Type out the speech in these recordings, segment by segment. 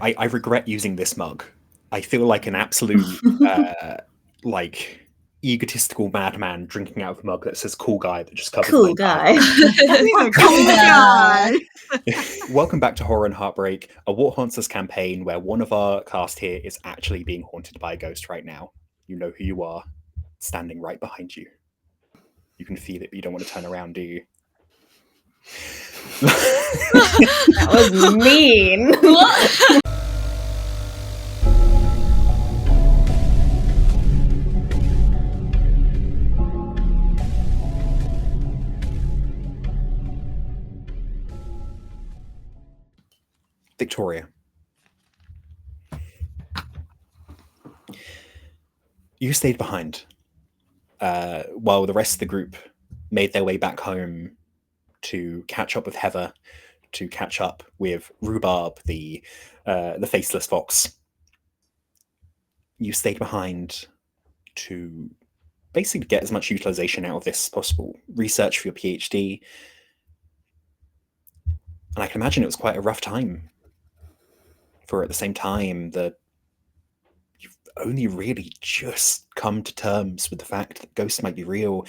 I regret using this mug. I feel like an absolute like egotistical madman drinking out of a mug that says "cool guy" that just covers Cool my guy. Cool guy. Welcome back to Horror and Heartbreak, a What Haunts Us campaign where one of our cast here is actually being haunted by a ghost right now. You know who you are, standing right behind you. You can feel it, but you don't want to turn around, do you? That was mean. What? Victoria. You stayed behind while the rest of the group made their way back home to catch up with Heather, to catch up with Rhubarb, the faceless fox. You stayed behind to basically get as much utilization out of this as possible. Research for your PhD. And I can imagine it was quite a rough time. For at the same time, you've only really just come to terms with the fact that ghosts might be real,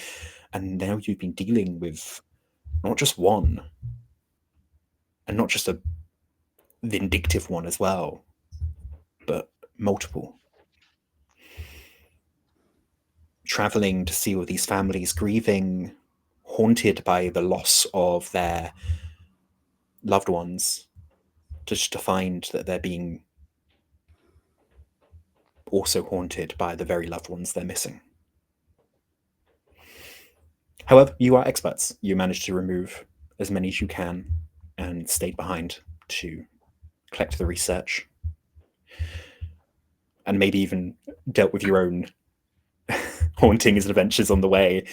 and now you've been dealing with not just one, and not just a vindictive one as well, but multiple. Traveling to see all these families grieving, haunted by the loss of their loved ones, just to find that they're being also haunted by the very loved ones they're missing. However, you are experts. You managed to remove as many as you can and stayed behind to collect the research. And maybe even dealt with your own hauntings and adventures on the way.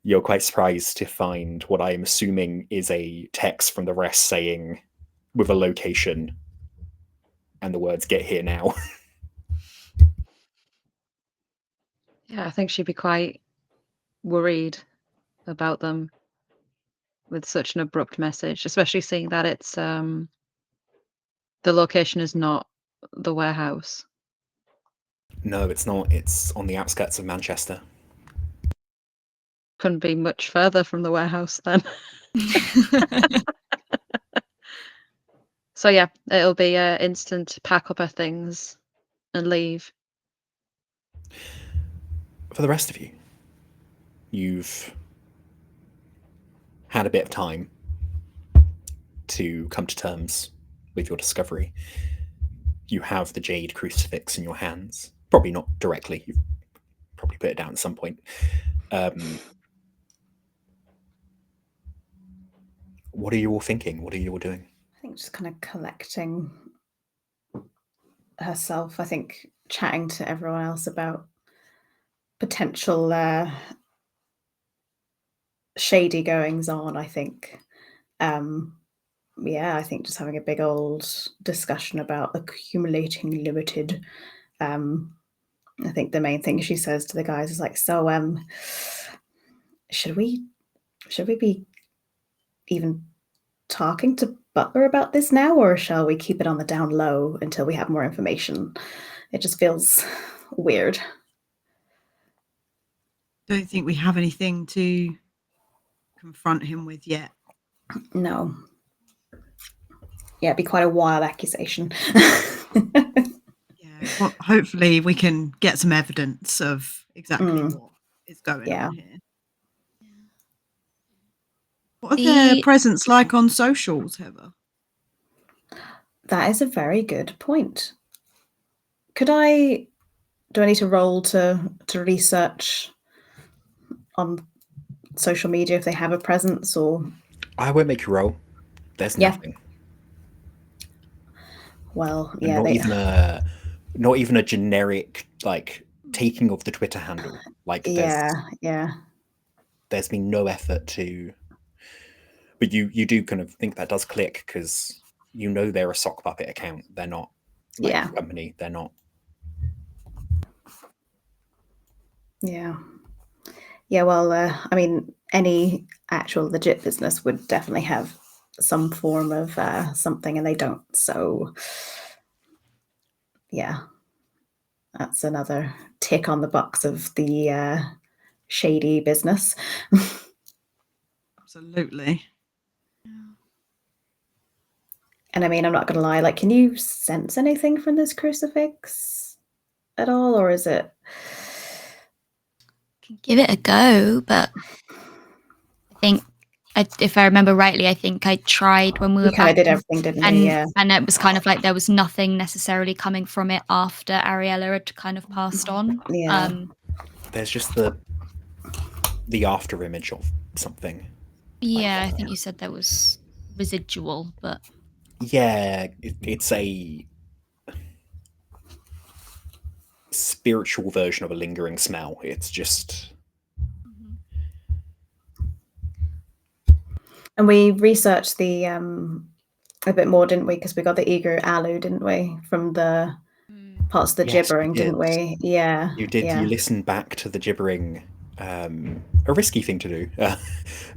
You're quite surprised to find what I am assuming is a text from the rest saying, with a location, and the words "get here now." Yeah, I think she'd be quite worried about them with such an abrupt message, especially seeing that it's the location is not the warehouse. No, it's not. It's on the outskirts of Manchester. Couldn't be much further from the warehouse then. So yeah, it'll be instant pack up her things and leave. For the rest of you, you've had a bit of time to come to terms with your discovery. You have the jade crucifix in your hands. Probably not directly. You've probably put it down at some point. What are you all thinking? What are you all doing? I think just kind of collecting herself. I think chatting to everyone else about potential shady goings on. I think, I think just having a big old discussion about accumulating limited. I think the main thing she says to the guys is like, so should we be even talking to Butler about this now, or shall we keep it on the down low until we have more information? It just feels weird. Don't think we have anything to confront him with yet. No. Yeah, it'd be quite a wild accusation. Yeah, well, hopefully we can get some evidence of exactly what is going on here. What are their presence like on socials, Heather? That is a very good point. Do I need to roll to research on social media if they have a presence, or? I won't make you roll. There's nothing. Well, yeah. Not even a generic like taking of the Twitter handle. Like there's been no effort to. But you do kind of think that does click because you know they're a sock puppet account. They're not like a company. They're not. Yeah. Yeah, well, I mean, any actual legit business would definitely have some form of something, and they don't. So, yeah, that's another tick on the box of the shady business. Absolutely. And I mean, I'm not going to lie, like, can you sense anything from this crucifix at all, or is it? Can give it a go, but I think, if I remember rightly, I think I tried when we were We kind back. of did everything, didn't and, we? Yeah. And it was kind of like there was nothing necessarily coming from it after Ariella had kind of passed on. Yeah. There's just the after image of something. Yeah, I think you said there was residual, but Yeah, it's a spiritual version of a lingering smell. It's just... And we researched the a bit more, didn't we? Because we got the Igu Alu, didn't we? From the parts of the gibbering, didn't we? Yeah. You did. Yeah. You listened back to the gibbering. A risky thing to do, but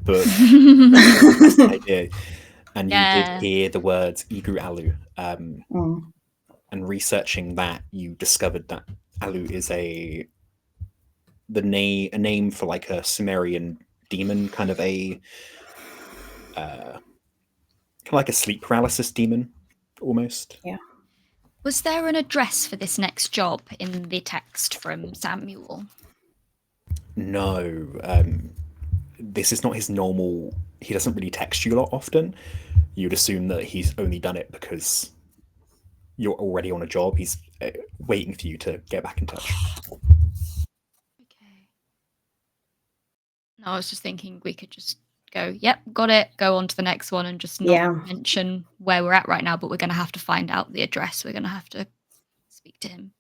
that's the idea. And you did hear the words Igu Alu. And researching that, you discovered that Alu is a name for like a Sumerian demon, kind of like a sleep paralysis demon, almost. Yeah. Was there an address for this next job in the text from Samuel? No. This is not his normal... He doesn't really text you a lot often. You'd assume that he's only done it because you're already on a job. He's waiting for you to get back in touch. Okay. No, I was just thinking we could just go, yep, got it, go on to the next one and just not mention where we're at right now, but we're going to have to find out the address. We're going to have to speak to him.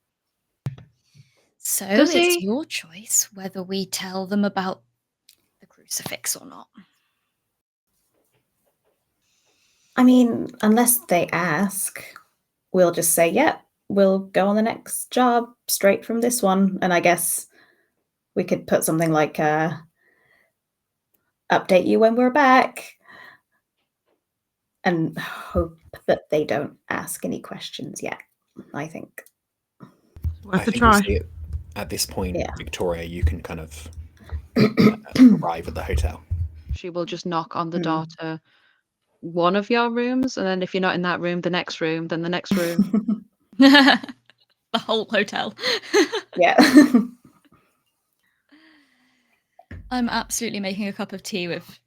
So it's your choice whether we tell them about the crucifix or not. I mean, unless they ask, we'll just say, yep, we'll go on the next job straight from this one. And I guess we could put something like update you when we're back and hope that they don't ask any questions yet, I think. Worth a try. At this point, Victoria, you can kind of arrive at the hotel. She will just knock on the door to one of your rooms, and then if you're not in that room, the next room, then the next room. The whole hotel. Yeah. I'm absolutely making a cup of tea with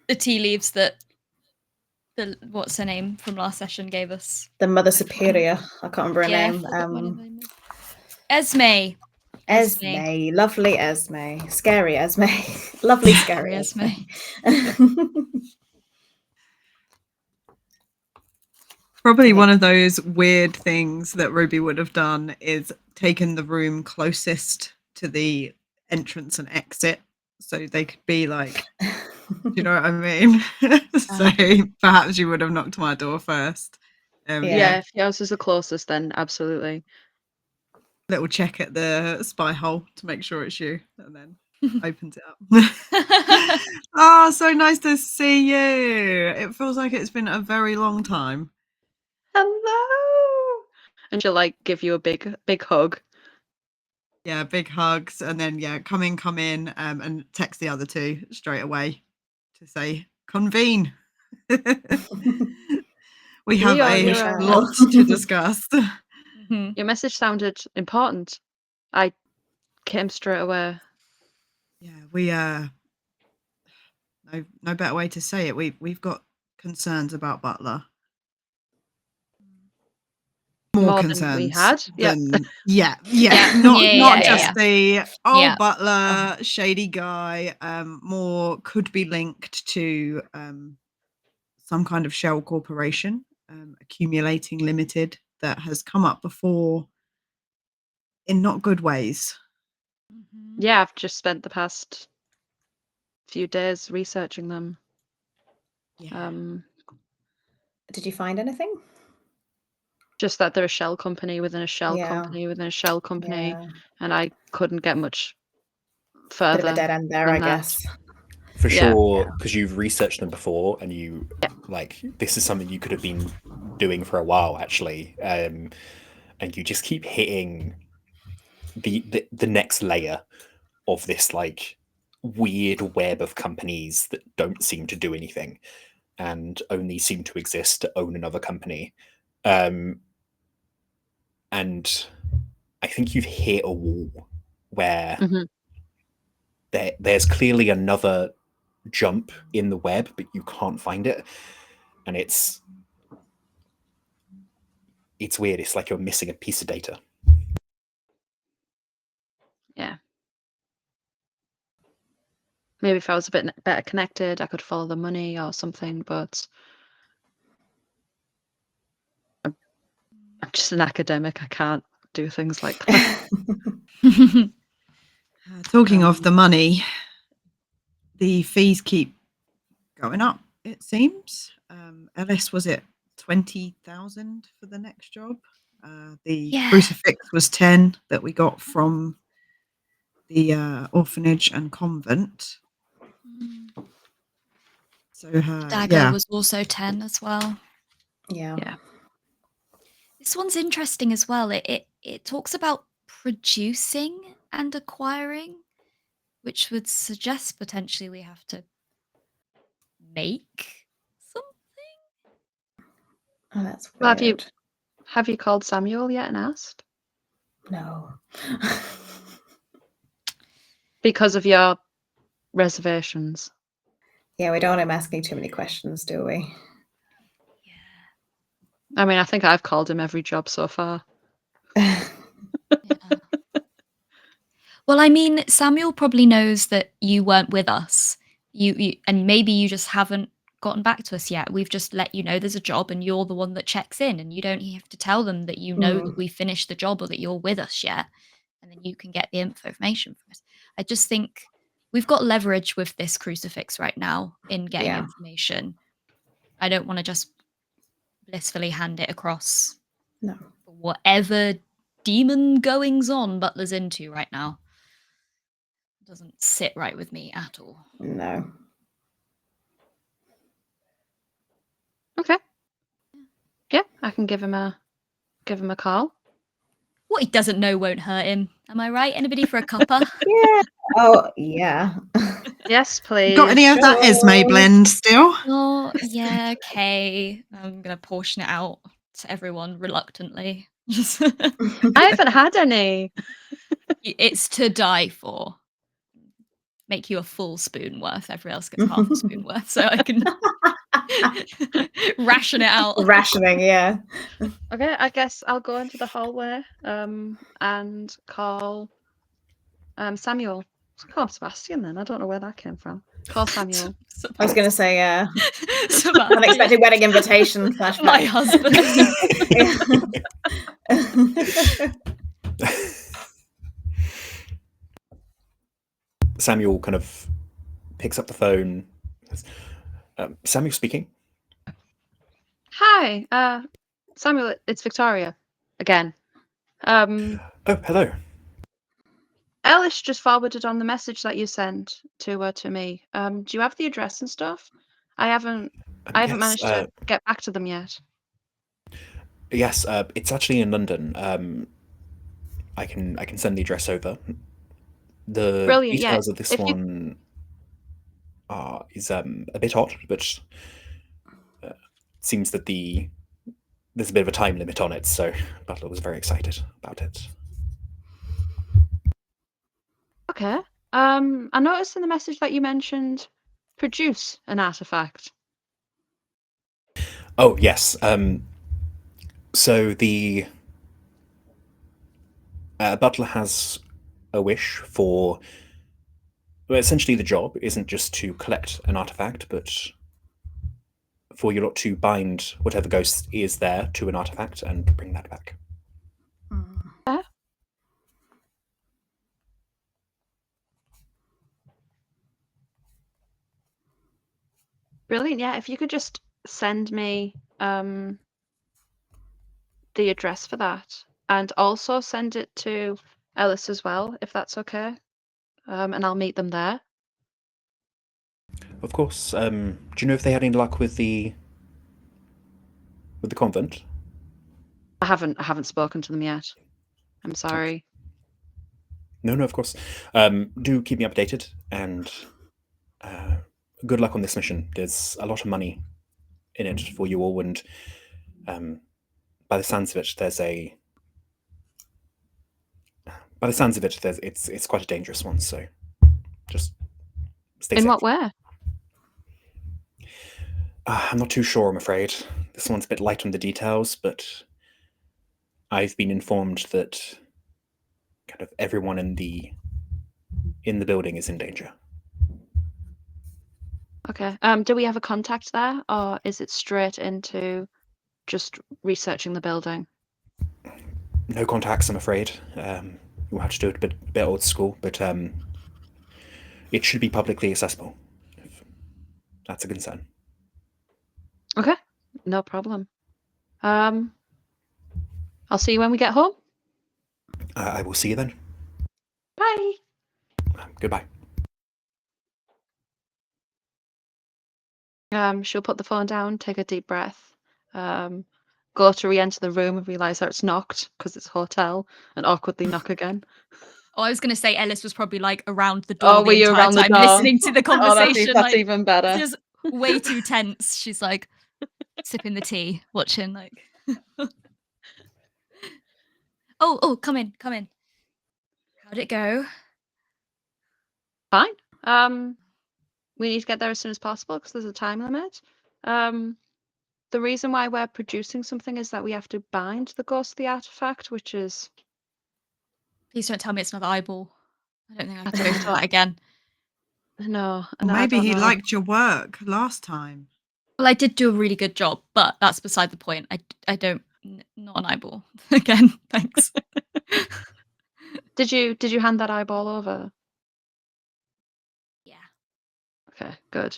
the tea leaves that what's her name from last session gave us. The Mother Superior. I can't remember her name. Esme. Esme. Lovely Esme. Scary Esme. Lovely scary Esme. Probably one of those weird things that Ruby would have done is taken the room closest to the entrance and exit, so they could be like, you know what I mean? So perhaps you would have knocked on my door first. Yeah, if yours is the closest, then absolutely. Little check at the spy hole to make sure it's you, and then opens it up. Oh, so nice to see you. It feels like it's been a very long time. Hello. And she'll like give you a big hug. Yeah, big hugs, and then come in, and text the other two straight away to say convene. We have a lot to discuss. Your message sounded important. I came straight away. Yeah, we no better way to say it. We've got concerns about Butler. More concerns than we had. Not just the Butler shady guy. More could be linked to some kind of shell corporation, accumulating limited, that has come up before in not good ways. Yeah, I've just spent the past few days researching them. Did you find anything? Just that they're a shell company within a shell company within a shell company, and I couldn't get much further. Bit of a dead end there, I guess. for Yeah. sure, because you've researched them before, and you like this is something you could have been doing for a while actually, and you just keep hitting the next layer of this like weird web of companies that don't seem to do anything and only seem to exist to own another company. And I think you've hit a wall where there's clearly another jump in the web, but you can't find it. And it's weird. It's like you're missing a piece of data. Yeah. Maybe if I was a bit better connected, I could follow the money or something, but I'm just an academic. I can't do things like that. Talking of the money, the fees keep going up, it seems. Ellis, was it 20,000 for the next job? The crucifix was 10 that we got from the orphanage and convent. So Dagger was also 10 as well. Yeah. This one's interesting as well. It talks about producing and acquiring, which would suggest potentially we have to make something. Oh, that's weird. Well, have you called Samuel yet and asked? No. Because of your reservations. Yeah, we don't want him asking too many questions, do we? I mean, I think I've called him every job so far. Well, I mean, Samuel probably knows that you weren't with us. You and maybe you just haven't gotten back to us yet. We've just let you know there's a job and you're the one that checks in, and you don't have to tell them that you know that we finished the job or that you're with us yet, and then you can get the information from us. I just think we've got leverage with this crucifix right now in getting information. I don't want to just blissfully hand it across. No. For whatever demon goings on Butler's into right now. Doesn't sit right with me at all. No. Okay. Yeah, I can give him a call. What he doesn't know won't hurt him. Am I right? Anybody for a cuppa? Yeah. Oh, yeah. Yes, please. Got any of that Esme blend still? Oh, yeah, okay. I'm going to portion it out to everyone reluctantly. I haven't had any. It's to die for. Make you a full spoon worth. Everyone else gets half a spoon worth, so I can ration it out. Rationing, yeah. Okay, I guess I'll go into the hallway and call Samuel. Call Sebastian then. I don't know where that came from. Call Samuel. I was going to say, unexpected wedding invitation. My husband. Samuel kind of picks up the phone. Samuel speaking. Hi, Samuel. It's Victoria again. Oh, hello. Ellis just forwarded on the message that you sent to me. Do you have the address and stuff? I haven't managed to get back to them yet. Yes, it's actually in London. I can send the address over. The Brilliant, details yeah. of this one is a bit odd, but seems that there's a bit of a time limit on it, so Butler was very excited about it. Okay. I noticed in the message that you mentioned produce an artifact. Oh, yes. So the Butler has a wish for... Well, essentially the job isn't just to collect an artifact, but for you lot to bind whatever ghost is there to an artifact and bring that back. Okay. Brilliant, yeah. If you could just send me the address for that, and also send it to Ellis as well, if that's okay. And I'll meet them there. of course. Do you know if they had any luck with the convent? I haven't spoken to them yet. I'm sorry. No, of course. Do keep me updated, and good luck on this mission. There's a lot of money in it for you all, and by the sounds of it, it's quite a dangerous one. So just stay In safe. what way? I'm not too sure, I'm afraid. This one's a bit light on the details, but I've been informed that kind of everyone in the building is in danger. Okay. Do we have a contact there, or is it straight into just researching the building? No contacts, I'm afraid. We'll have to do it a bit old school, but it should be publicly accessible, if that's a concern. Okay, no problem. I'll see you when we get home. I will see you then. Bye. Goodbye. She'll put the phone down, take a deep breath, go to re-enter the room and realise that it's knocked because it's a hotel, and awkwardly knock again. Oh, I was going to say Ellis was probably like around the door Oh, were the you entire around the time door? listening to the conversation. That's like, even better. just way too tense. She's like sipping the tea, watching like. oh, come in. How'd it go? Fine. We need to get there as soon as possible because there's a time limit. The reason why we're producing something is that we have to bind the ghost of the artifact, which is... Please don't tell me it's another eyeball. I don't think I have to go through that again. No. Or no, I maybe don't he know. liked your work last time. Well, I did do a really good job, but that's beside the point. I don't... Not an eyeball. Again, thanks. Did you hand that eyeball over? Yeah. Okay, good.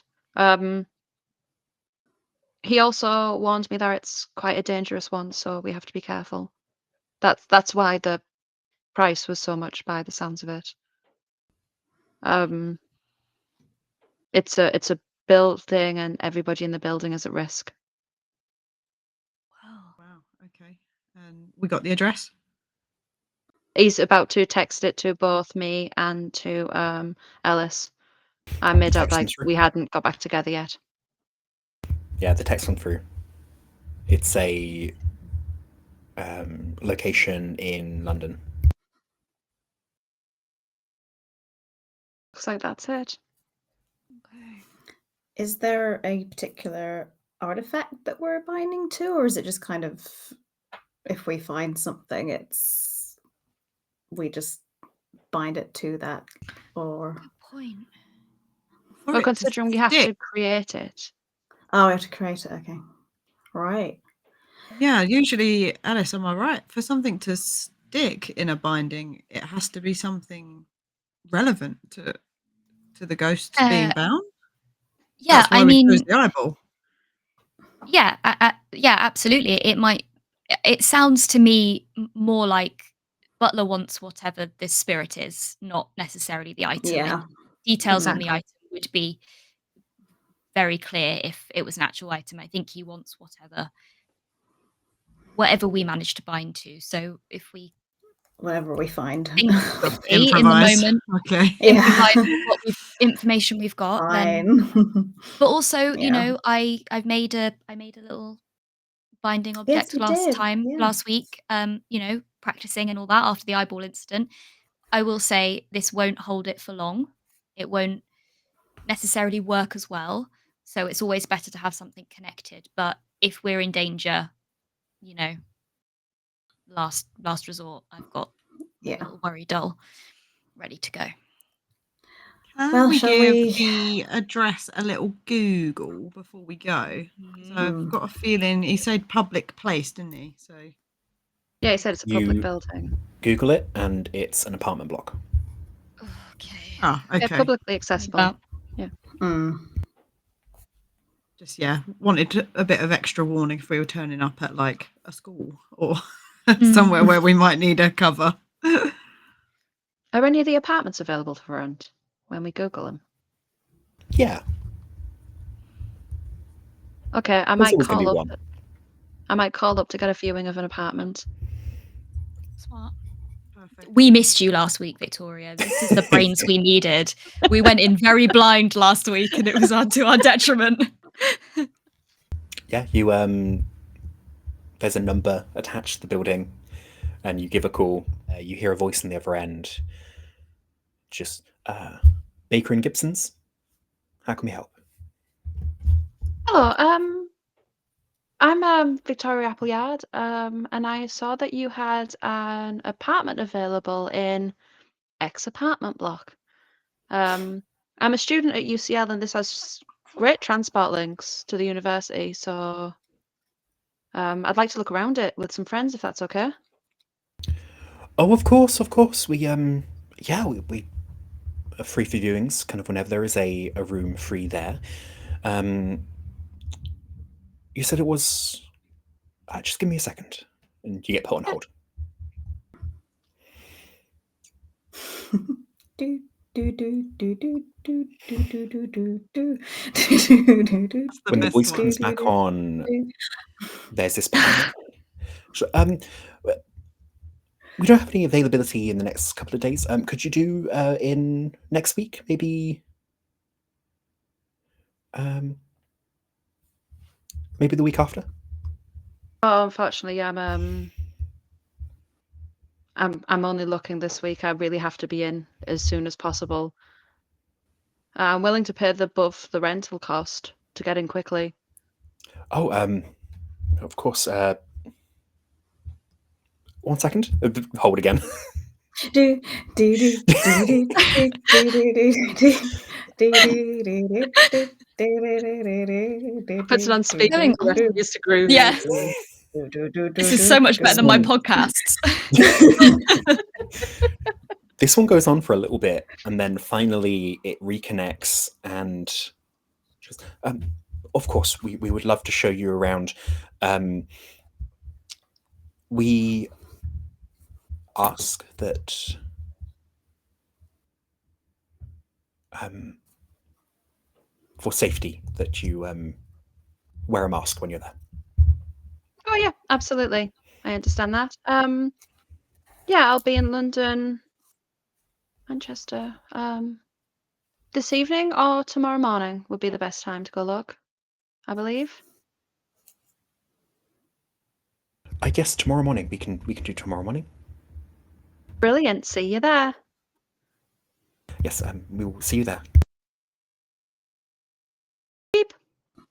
He also warned me that it's quite a dangerous one, so we have to be careful. That's why the price was so much by the sounds of it. It's a building and everybody in the building is at risk. Wow. Okay. And we got the address. He's about to text it to both me and to Ellis. I made out Text them like through. we hadn't got back together yet. Yeah, the text went through. It's a location in London. Looks like that's it. Okay. Is there a particular artifact that we're binding to, or is it just kind of if we find something, we just bind it to that? Or Good point. For Well, it to considering we have to stick. create it. oh, we have to create it. Okay, right. Yeah, usually, Alice, am I right? For something to stick in a binding, it has to be something relevant to the ghost being bound. Yeah, That's why I we mean, chose the eyeball. yeah, yeah, absolutely. It sounds to me more like Butler wants whatever this spirit is, not necessarily the item. Yeah, Details on the exactly. item would be very clear if it was an actual item. I think he wants whatever we manage to bind to. So if we Whatever we find. think Have to quickly in the improvise. moment, Okay. improvise with information we've got, then. Fine. But also, Yeah. I made a little binding object you did, yeah. last week. Practicing and all that after the eyeball incident. I will say this won't hold it for long. It won't necessarily work as well. So it's always better to have something connected. But if we're in danger, last resort, I've got a Yeah. little worry doll ready to go. Can Well, we shall give we- the address a little Google before we go? 'Cause I've got a feeling he said public place, didn't he? So Yeah, he said it's a public You- building. Google it, and it's an apartment block. Okay. okay. Yeah, publicly accessible. About- Just wanted a bit of extra warning if we were turning up at like a school or somewhere where we might need a cover. Are any of the apartments available for rent when we Google them? Yeah. Okay, I There's might always gonna be call up. one. I might call up to get a viewing of an apartment. Smart. Perfect. We missed you last week, Victoria. This is the brains we needed. We went in very blind last week, and it was to our detriment. Yeah, you there's a number attached to the building, and you give a call. You hear a voice on the other end. Just Baker and Gibson's. How can we help? Hello, I'm Victoria Appleyard, and I saw that you had an apartment available in X apartment block. I'm a student at UCL, and this has great transport links to the university, so I'd like to look around it with some friends, if that's okay. Oh, of course, of course. We yeah, we are free for viewings, kind of whenever there is a room free there. You said it was. Just give me a second, and you get put on hold. Do, do, do, do, do, do, do, do, do, do, do. When the best voice one. comes back on, there's this panic. So, we don't have any availability in the next couple of days. Could you do in next week, maybe? Maybe the week after. Oh, unfortunately, I'm only looking this week. I really have to be in as soon as possible. I'm willing to pay above the rental cost to get in quickly. Oh, of course. 1 second. Hold again. Do, do, do, do, do, do, do, do, do, Puts it on speaker. Going The rest on. of you to groove. Yeah. This is so much better than my podcasts. This one goes on for a little bit, and then finally it reconnects. And just, of course, we would love to show you around. We ask that for safety that you wear a mask when you're there. Oh yeah, absolutely. I understand that. Yeah, I'll be in London, Manchester. This evening or tomorrow morning would be the best time to go look, I believe. I guess tomorrow morning we can do tomorrow morning. Brilliant. See you there. Yes, we will see you there. Beep.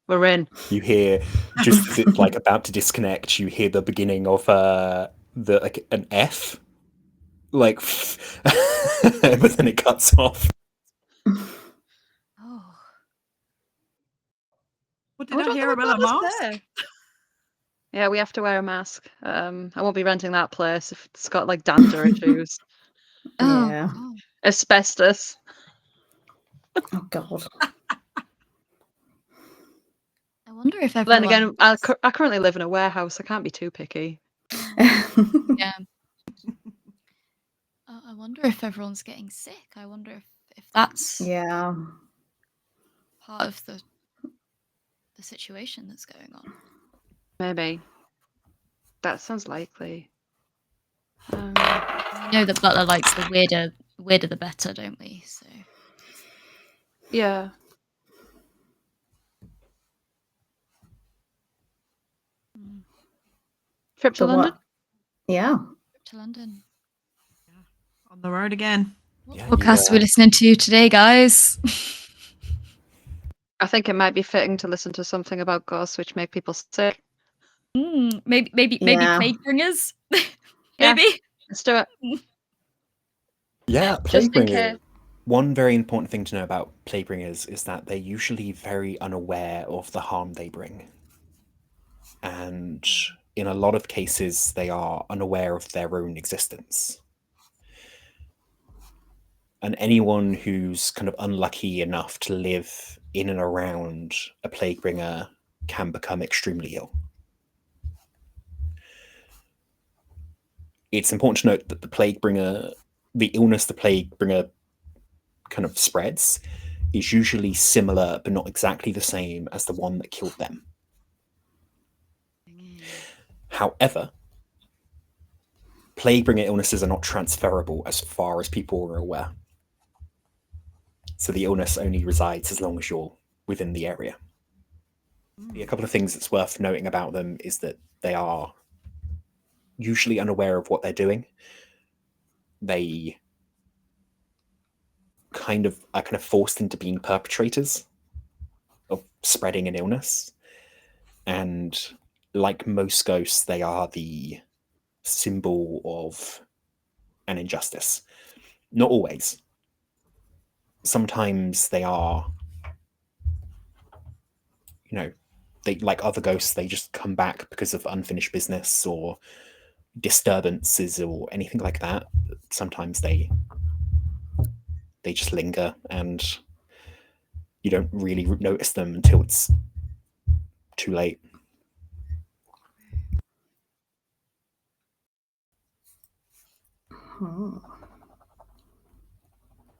We're in. You hear, just as it's like about to disconnect, you hear the beginning of like an F, like, but then it cuts off. Oh. What did I hear about a mask? Yeah, we have to wear a mask. I won't be renting that place if it's got like dander issues. Yeah. Oh. Asbestos. Oh God. I wonder if Then everyone. again, I currently live in a warehouse. I can't be too picky. Yeah. I wonder if everyone's getting sick. I wonder if that's Yeah. part of the situation that's going on. Maybe. That sounds likely. We know that Butler likes the weirder the better, don't we? So Yeah. Trip to But London? what? Yeah. trip to London. On the road again. What Yeah, podcast are we listening to today, guys? I think it might be fitting to listen to something about ghosts which make people sick. Maybe Yeah. plague bringers. Yeah. Maybe. Let's do it. Yeah, Just in Plaguebringers. case. One very important thing to know about Plaguebringers is that they're usually very unaware of the harm they bring. And in a lot of cases, they are unaware of their own existence. And anyone who's kind of unlucky enough to live in and around a Plaguebringer can become extremely ill. It's important to note that the illness the Plaguebringer kind of spreads is usually similar but not exactly the same as the one that killed them. However, plague-bringer illnesses are not transferable as far as people are aware. So the illness only resides as long as you're within the area. A couple of things that's worth noting about them is that they are usually unaware of what they're doing. They are kind of forced into being perpetrators of spreading an illness. And like most ghosts, they are the symbol of an injustice. Not always. Sometimes they are, they, like other ghosts, they just come back because of unfinished business or disturbances or anything like that. Sometimes they just linger and you don't really notice them until it's too late.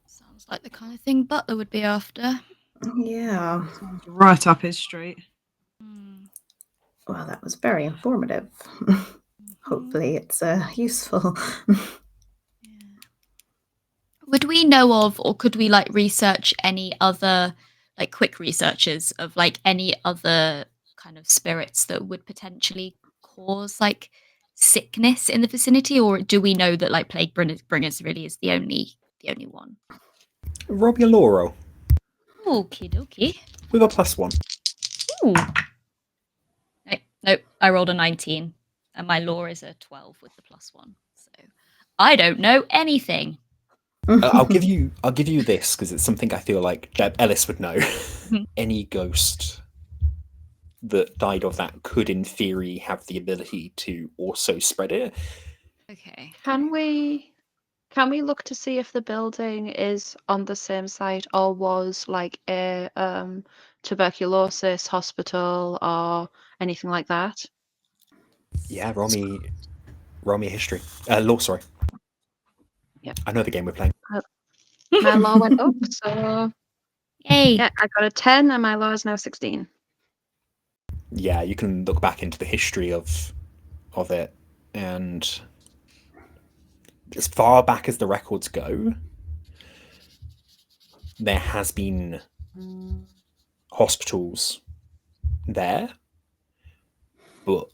Sounds like the kind of thing Butler would be after. Yeah. Right up his street. Well, that was very informative. Hopefully it's useful. Would we know of, or could we like research any other, like quick researches of like any other kind of spirits that would potentially cause like sickness in the vicinity, or do we know that like plague bringers really is the only one? Rob your Lauro Okie dokie. with a +1. Ooh. Nope, I rolled a 19, and my lore is a 12 with the +1. So I don't know anything. I'll give you this because it's something I feel like Ellis would know. Any ghost that died of that could, in theory, have the ability to also spread it. Okay. Can we look to see if the building is on the same site or was like a tuberculosis hospital or anything like that? Yeah, roll me history. Law, sorry. Yep. I know the game we're playing. My law went up, so Yay. yeah, I got a 10 and my law is now 16. Yeah, you can look back into the history of it, and as far back as the records go, there has been hospitals there, but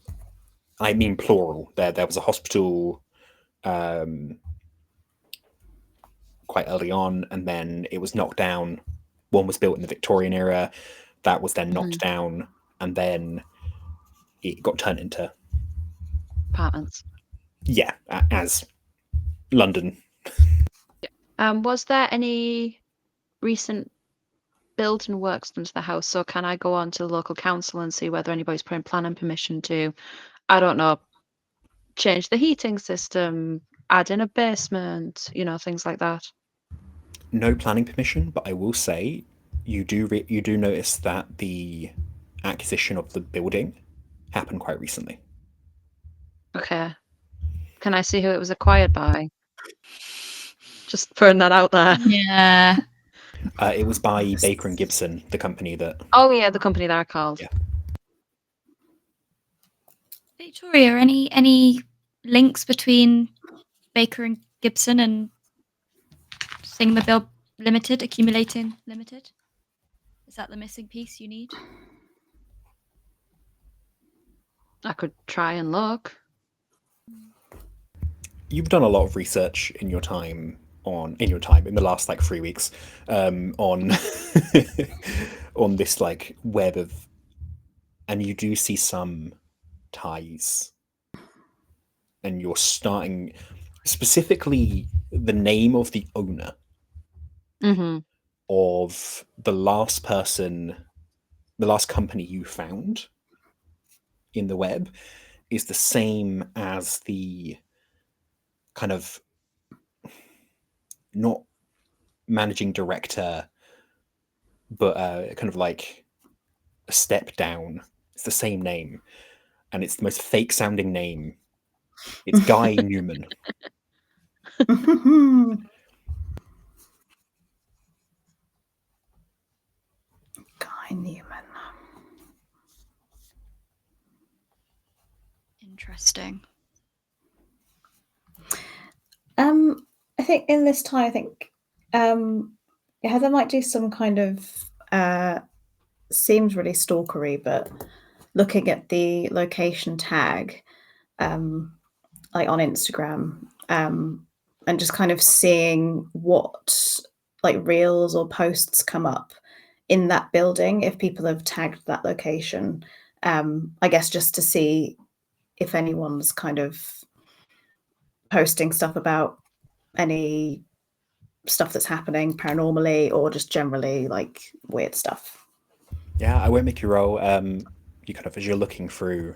I mean plural. There was a hospital quite early on, and then it was knocked down. One was built in the Victorian era, that was then knocked down, and then it got turned into Apartments. Yeah, as London. Was there any recent building works done to the house? So can I go on to the local council and see whether anybody's putting planning permission to, I don't know, change the heating system, add in a basement, things like that? No planning permission, but I will say you do notice that the acquisition of the building happened quite recently. Okay. Can I see who it was acquired by? Just throwing that out there. Yeah. It was by Baker and Gibson, the company that. Oh yeah, the company that I called. Yeah. Victoria, any links between Baker and Gibson and Singmobile Limited, Accumulating Limited? Is that the missing piece you need? I could try and look. You've done a lot of research in your time in the last 3 weeks on on this web of, and you do see some ties, and you're starting specifically the name of the owner of the last company you found in the web is the same as the kind of not managing director, but kind of like a step down. It's the same name, and it's the most fake sounding name. It's Guy Newman. Guy Newman. Interesting. I think in this time, I think Heather might do some kind of seems really stalkery, but looking at the location tag, like on Instagram, and just kind of seeing what like reels or posts come up in that building if people have tagged that location. I guess just to see if anyone's kind of posting stuff about any stuff that's happening paranormally or just generally like weird stuff. Yeah, I won't make you roll. You kind of, as you're looking through,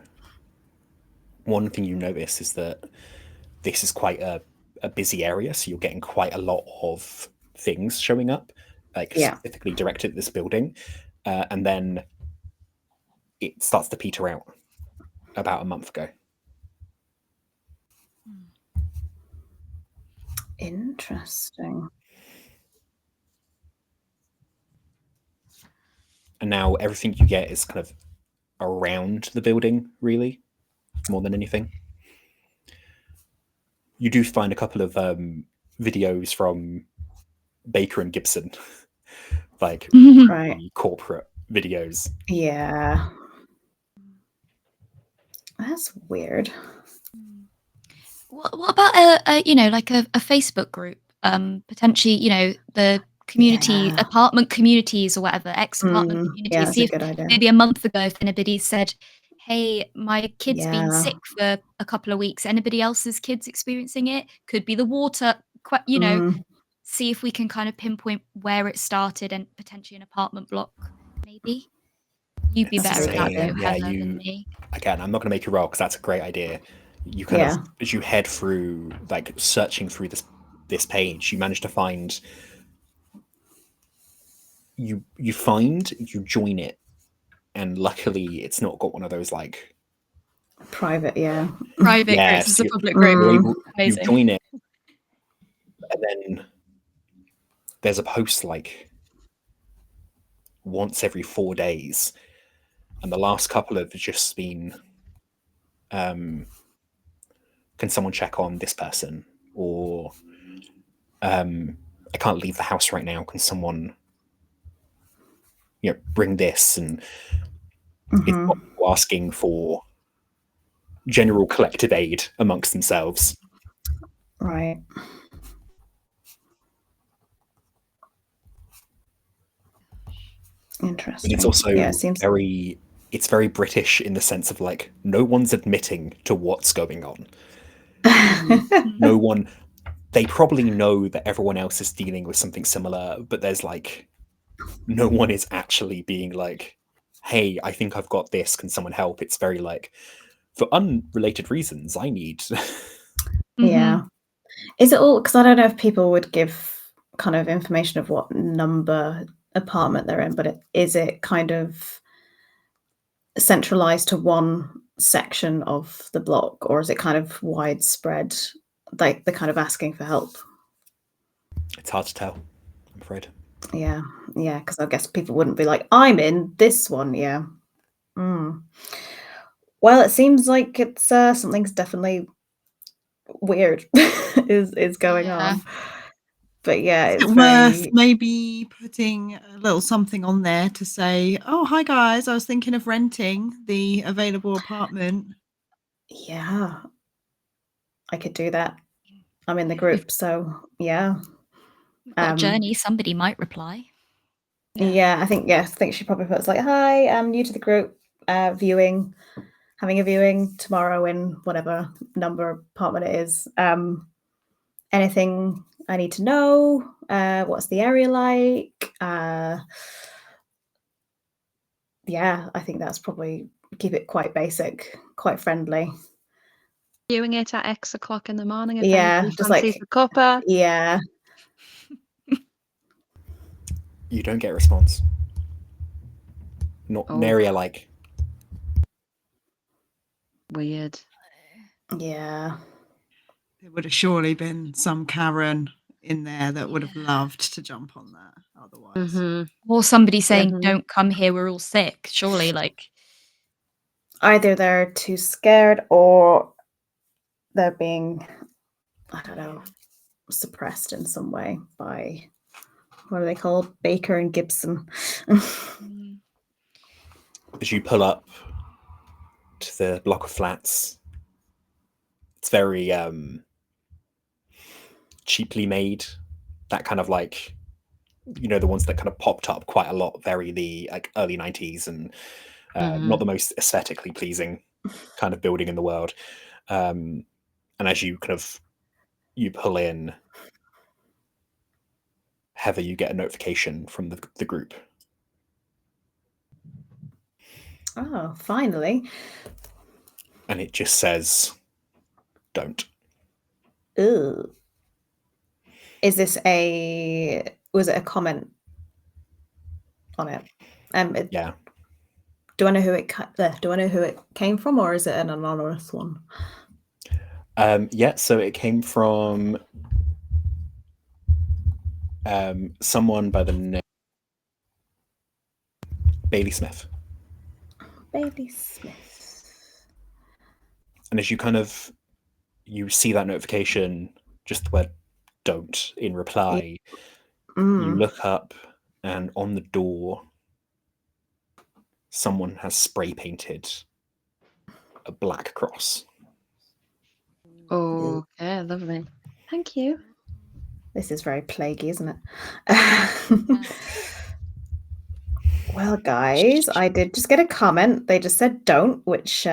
one thing you notice is that this is quite a busy area, so you're getting quite a lot of things showing up, like specifically directed at this building, and then it starts to peter out about a month ago. Interesting. And now everything you get is kind of around the building, really, more than anything. You do find a couple of videos from Baker and Gibson, like Right. corporate videos. Yeah. That's weird. What about a Facebook group? Potentially, the community apartment communities or whatever, ex-apartment communities. Yeah, See that's a good idea. maybe a month ago, if anybody said, "Hey, my kid's been sick for a couple of weeks. Anybody else's kids experiencing it? Could be the water." See if we can kind of pinpoint where it started and potentially an apartment block, maybe. You'd be better at that, though, Heather, than me. Again, I'm not going to make you roll because that's a great idea. You kind of, as you head through, like searching through this page, you manage to find. You join it, and luckily, it's not got one of those like private, private groups. It's a public group. You join it, and then there's a post like once every 4 days, and the last couple have just been can someone check on this person, or I can't leave the house right now, can someone bring this, and it's asking for general collective aid amongst themselves. Right. Interesting. But it's also it's very British in the sense of like no one's admitting to what's going on. No one, they probably know that everyone else is dealing with something similar, but there's like no one is actually being like, hey, I think I've got this, can someone help? It's very like, for unrelated reasons, I need. Yeah. Is it all, because I don't know if people would give kind of information of what number apartment they're in, but is it kind of centralized to one section of the block, or is it kind of widespread, like they're kind of asking for help? It's hard to tell, I'm afraid. Yeah, because I guess people wouldn't be like, I'm in this one. Well, it seems like it's something's definitely weird is going on. But it's worth maybe putting a little something on there to say, oh, hi guys, I was thinking of renting the available apartment. Yeah, I could do that. I'm in the group, so yeah. We've got Journey, somebody might reply. I think she probably puts like, hi, I'm new to the group, having a viewing tomorrow in whatever number apartment it is. Anything I need to know? What's the area like? I think that's probably keep it quite basic, quite friendly. Viewing it at X o'clock in the morning. If just like a cuppa. Yeah. You don't get a response. Not an area like. Weird. Yeah. There would have surely been some Karen in there that would have loved to jump on that otherwise. Or somebody saying, don't come here, we're all sick. Surely, like. either they're too scared or they're being, I don't know, suppressed in some way by, what are they called? Baker and Gibson. As you pull up to the block of flats, it's very cheaply made. That kind of like, you know, the ones that kind of popped up quite a lot, very the like early 90s and not the most aesthetically pleasing kind of building in the world. And as you kind of you pull in, Heather, you get a notification from the group. Oh, finally. And it just says, don't. Ooh. Is this was it a comment on it? Yeah. Do I know who it came from, or is it an anonymous one? Yeah, so it came from someone by the name Bailey Smith. Bailey Smith. And as you see that notification, just the word don't in reply, you look up and on the door, someone has spray painted a black cross. Oh, okay, lovely. Thank you. This is very plaguey, isn't it? Well, guys, I did just get a comment. They just said don't, which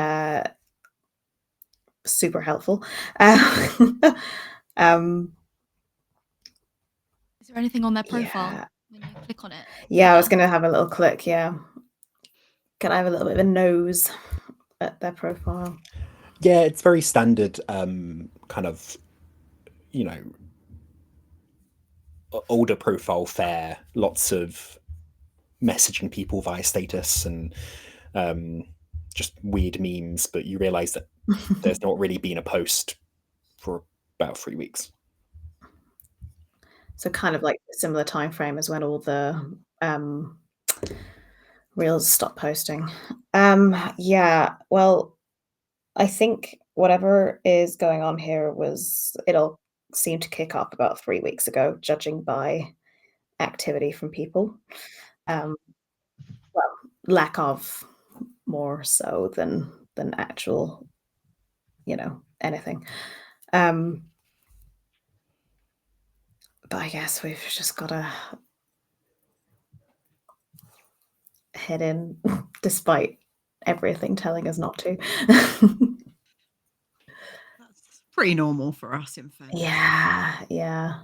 super helpful. Is there anything on their profile when you click on it? Yeah, I was going to have a little click. Yeah. Can I have a little bit of a nose at their profile? Yeah, it's very standard kind of, you know, older profile fare, lots of messaging people via status and just weird memes, but you realize that there's not really been a post for about 3 weeks. So kind of like a similar time frame as when all the reels stopped posting. Yeah, well, I think whatever is going on here it'll seem to kick off about 3 weeks ago, judging by activity from people. Well, lack of more so than actual, you know, anything. But I guess we've just got to head in despite everything telling us not to. That's pretty normal for us in fact. Yeah.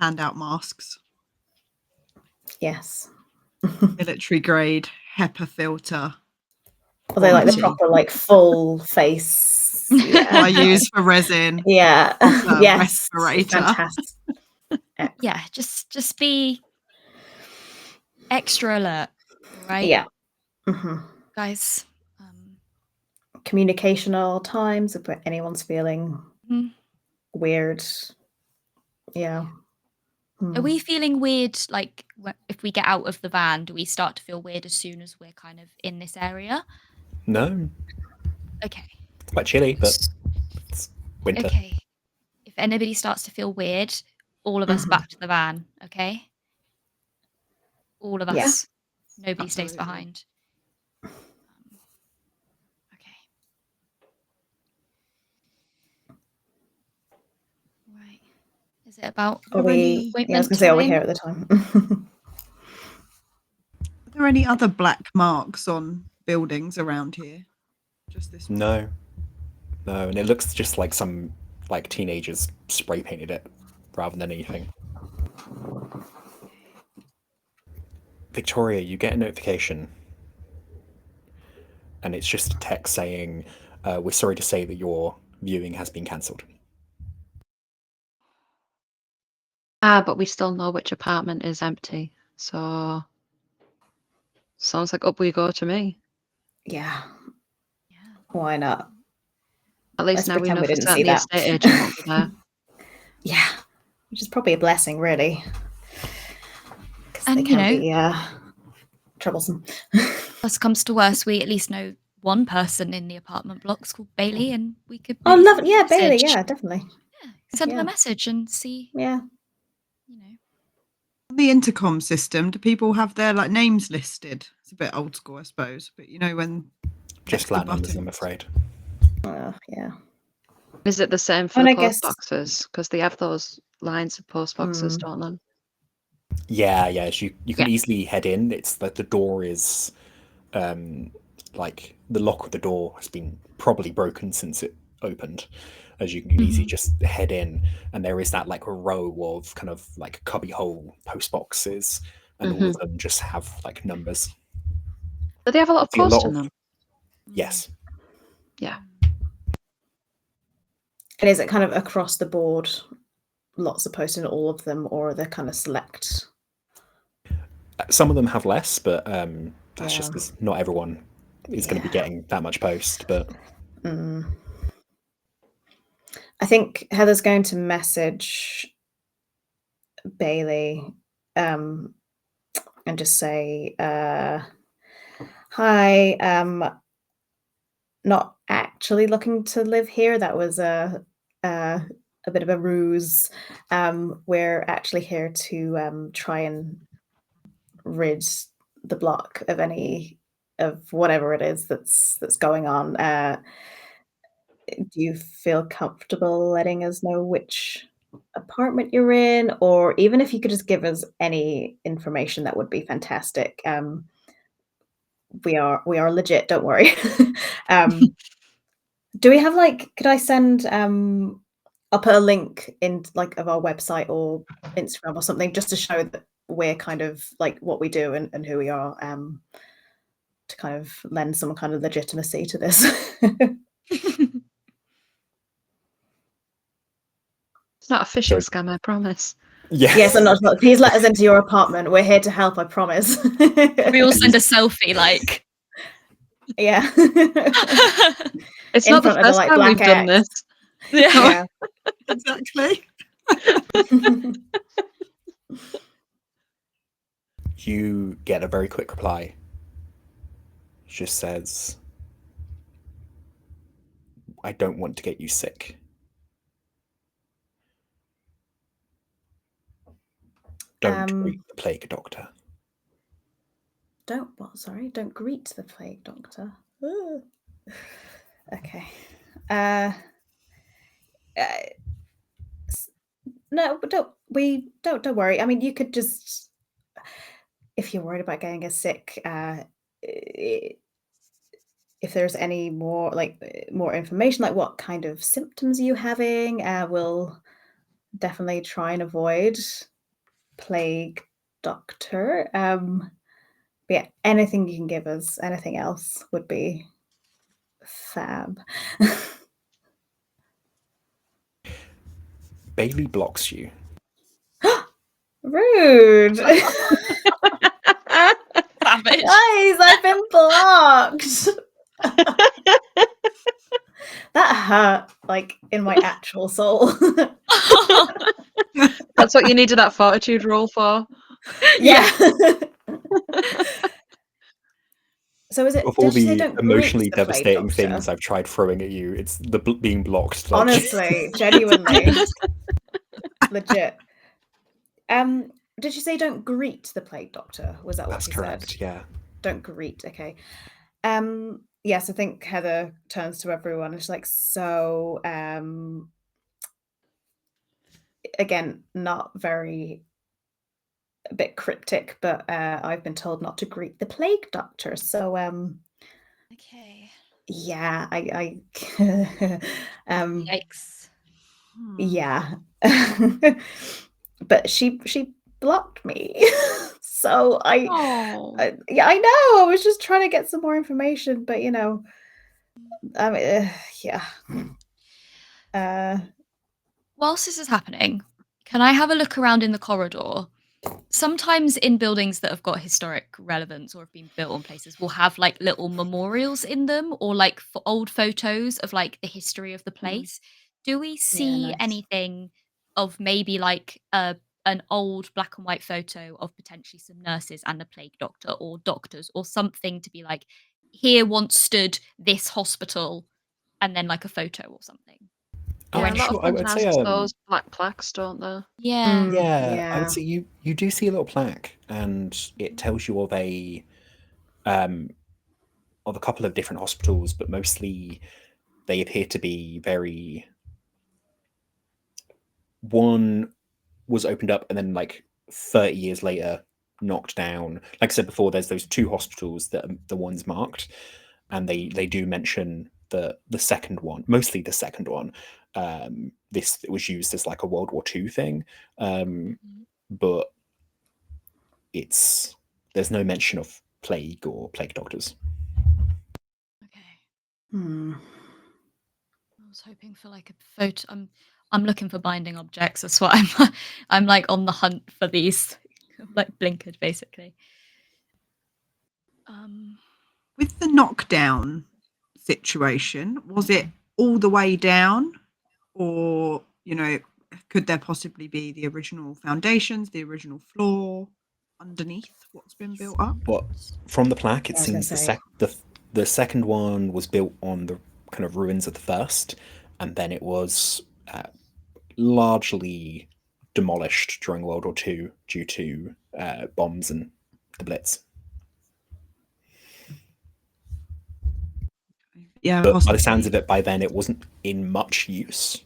Hand out masks. Yes. Military grade HEPA filter. Well, they like the proper, like, full face. Yeah. I use for resin. Yeah. Yes. Respirator. Fantastic. Yeah, just be extra alert, right? Yeah. Guys. Communication at all times if anyone's feeling weird. Yeah. Are we feeling weird, like, if we get out of the van, do we start to feel weird as soon as we're kind of in this area? No. Okay. It's quite chilly, but it's winter. Okay. If anybody starts to feel weird, all of us back to the van, okay? All of us. Yeah. Nobody stays behind. Okay. Right. Is it about I was going to say, are we here at the time? Are there any other black marks on buildings around here? Just this one? No, and it looks just like some like teenagers spray painted it rather than anything. Victoria, you get a notification, and it's just a text saying, "We're sorry to say that your viewing has been cancelled." But we still know which apartment is empty, so sounds like up we go to me. Yeah. Why not? At least Let's now we know pretend for we didn't certain see the that. estate agent won't be there. Yeah, which is probably a blessing, really. Because And, they can be troublesome. Worst comes to worst, we at least know one person in the apartment blocks called Bailey, and we could Oh, maybe love, send her a yeah, Bailey, message. yeah, definitely, Yeah, send her Yeah. a message and see, yeah. you know. On the intercom system, do people have their like names listed? It's a bit old school, I suppose, but you know when Just next to flat numbers, I'm buttons. afraid. Yeah. Is it the same for And the I post guess- boxes? Because they have those lines of post boxes, don't they? Yeah. You can Yeah. easily head in. It's like the door is, like the lock of the door has been probably broken since it opened. As you can easily just head in, and there is that like a row of kind of like cubby hole post boxes, and all of them just have like numbers. Do they have a lot of See a lot post in of- them? Yes. Yeah. And is it kind of across the board, lots of posts in all of them, or are they kind of select? Some of them have less, but that's just Yeah. because not everyone is going to be Yeah. getting that much post. But I think Heather's going to message Bailey and just say, hi, not actually looking to live here. That was a bit of a ruse. We're actually here to try and rid the block of any of whatever it is that's going on. Do you feel comfortable letting us know which apartment you're in, or even if you could just give us any information, that would be fantastic. We are legit, don't worry. Do we have like, could I send I'll put a link in like of our website or Instagram or something just to show that we're kind of like what we do and who we are, to kind of lend some kind of legitimacy to this. It's not a phishing scam, I promise. yeah. Yes, I'm not. Please let us into your apartment. We're here to help, I promise. We all send a selfie, like. Yeah. It's In not the front of the, first like, time we've black done X. this. Yeah. Exactly. You get a very quick reply. It just says, I don't want to get you sick. Don't greet the plague doctor. Don't what? Sorry, don't greet the plague doctor. Ooh. Okay. No, but don't worry. I mean, you could just, if you're worried about getting us sick, if there's any more more information, like what kind of symptoms are you having, we'll definitely try and avoid plague doctor. But yeah, anything you can give us, anything else would be fab. Bailey blocks you. Rude. Savage. Guys, I've been blocked. That hurt, like, in my actual soul. That's what you needed that fortitude roll for. Yeah. So is it? Of all Did you say the don't greet emotionally the plague devastating doctor? things I've tried throwing at you, it's the being blocked. Like, Honestly, genuinely, legit. Did you say don't greet the plague doctor? Was that what that's you correct. said? Yeah. Don't greet. Okay. Yes, I think Heather turns to everyone and she's like, so again, not very, a bit cryptic, but I've been told not to greet the plague doctor. So Okay. yeah, I Yikes. yeah. But she blocked me. So Oh. yeah, I know. I was just trying to get some more information, but you know, I mean, yeah. Whilst this is happening, can I have a look around in the corridor? Sometimes in buildings that have got historic relevance or have been built on places, will have like little memorials in them or like old photos of like the history of the place. Do we see nice. anything of maybe like an old black and white photo of potentially some nurses and a plague doctor or doctors or something to be like, here once stood this hospital, and then like a photo or something. Oh, Yeah, a lot sure, of I them would has say, those black plaques, don't they? Yeah. yeah, I Yeah. would say you do see a little plaque, and it tells you of a couple of different hospitals, but mostly they appear to be very. One was opened up and then like 30 years later knocked down. Like I said before, there's those two hospitals that are the ones marked, and they do mention the second one, mostly the second one. This was used as like a World War II thing, but there's no mention of plague or plague doctors. Okay. Hmm. I was hoping for like a photo. I'm looking for binding objects. That's what I'm like on the hunt for these, like blinkered basically. With the knockdown situation, was it all the way down, or could there possibly be the original foundations, the original floor underneath what's been built up? But from the plaque, it I was gonna seems say. the second one was built on the kind of ruins of the first, and then it was largely demolished during World War II due to bombs and the Blitz. Yeah, But by the possibly. sounds of it, by then it wasn't in much use.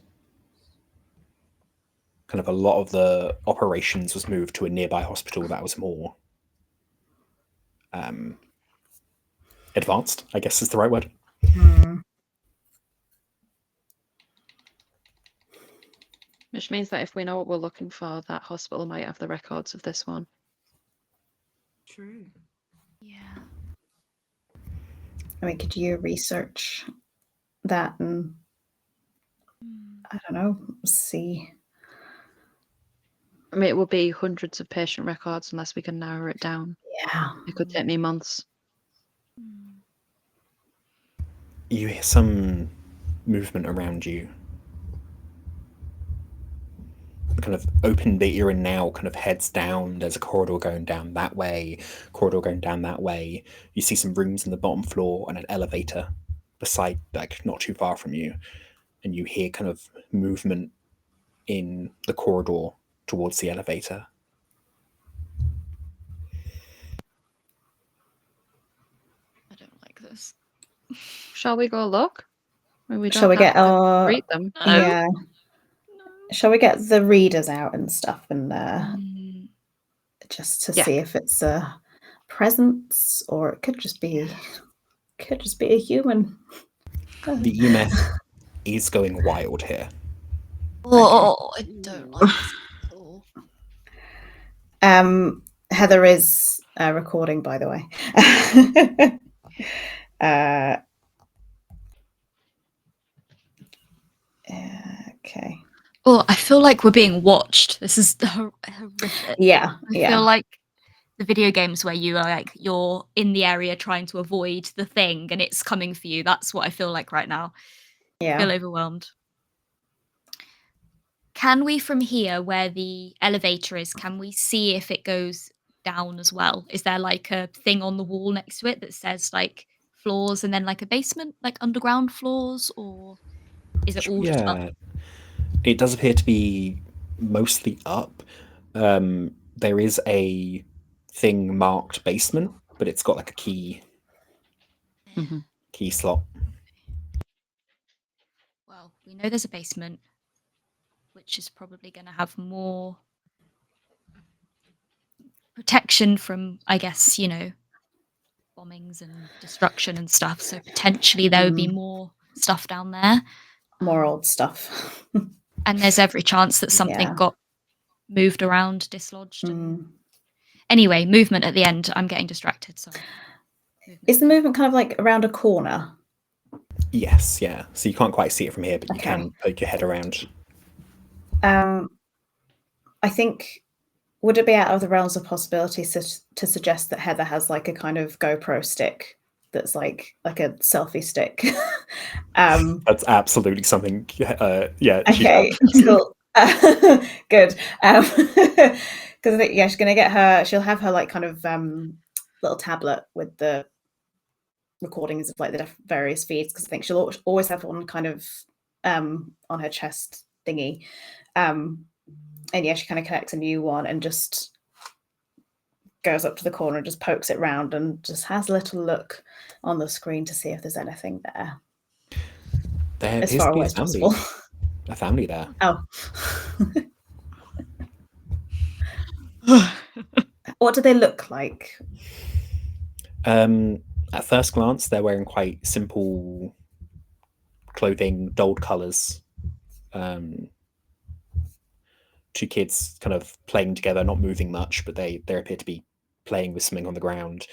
Kind of a lot of the operations was moved to a nearby hospital that was more advanced, I guess is the right word. Hmm. Which means that if we know what we're looking for, that hospital might have the records of this one. True. Yeah. I mean, could you research that and I don't know, see? I mean, it would be hundreds of patient records unless we can narrow it down. Yeah. It could take me months. You hear some movement around you. Kind of open that you're in now kind of heads down. There's a corridor going down that way, corridor going down that way. You see some rooms on the bottom floor and an elevator beside, like not too far from you. And you hear kind of movement in the corridor towards the elevator. I don't like this. Shall we go look? I mean, we Shall don't we have get to our read them. yeah? No. Shall we get the readers out and stuff and just to Yeah. see if it's a presence or it could just be a human. The EMF is going wild here. Oh, I don't like this at all. Heather is recording, by the way. Okay. Oh, I feel like we're being watched. This is horrific. Yeah. I feel like the video games where you are like you're in the area trying to avoid the thing and it's coming for you. That's what I feel like right now. I feel overwhelmed. Can we from here where the elevator is, can we see if it goes down as well? Is there like a thing on the wall next to it that says like floors and then like a basement, like underground floors, or is it all just up? Yeah, it does appear to be mostly up. There is a thing marked basement, but it's got like a key slot. Well, we know there's a basement, which is probably going to have more protection from, I guess, bombings and destruction and stuff. So potentially there would be more stuff down there. More old stuff. And there's every chance that something got moved around, dislodged. And... Anyway, movement at the end. I'm getting distracted. Sorry. Is the movement kind of like around a corner? Yes, yeah. So you can't quite see it from here, but you can poke your head around. I think, would it be out of the realms of possibility to suggest that Heather has like a kind of GoPro stick that's like a selfie stick? That's absolutely something. Yeah. Okay, cool. Good. Because I think she's gonna get her. She'll have her like kind of little tablet with the recordings of like the various feeds, because I think she'll always have one kind of on her chest thingy. And yeah, she kind of connects a new one and just goes up to the corner and just pokes it round and just has a little look on the screen to see if there's anything there. There As appears far to be away as possible. a family there. Oh. What do they look like? At first glance, they're wearing quite simple clothing, dulled colours. Two kids kind of playing together, not moving much, but they appear to be playing with something on the ground.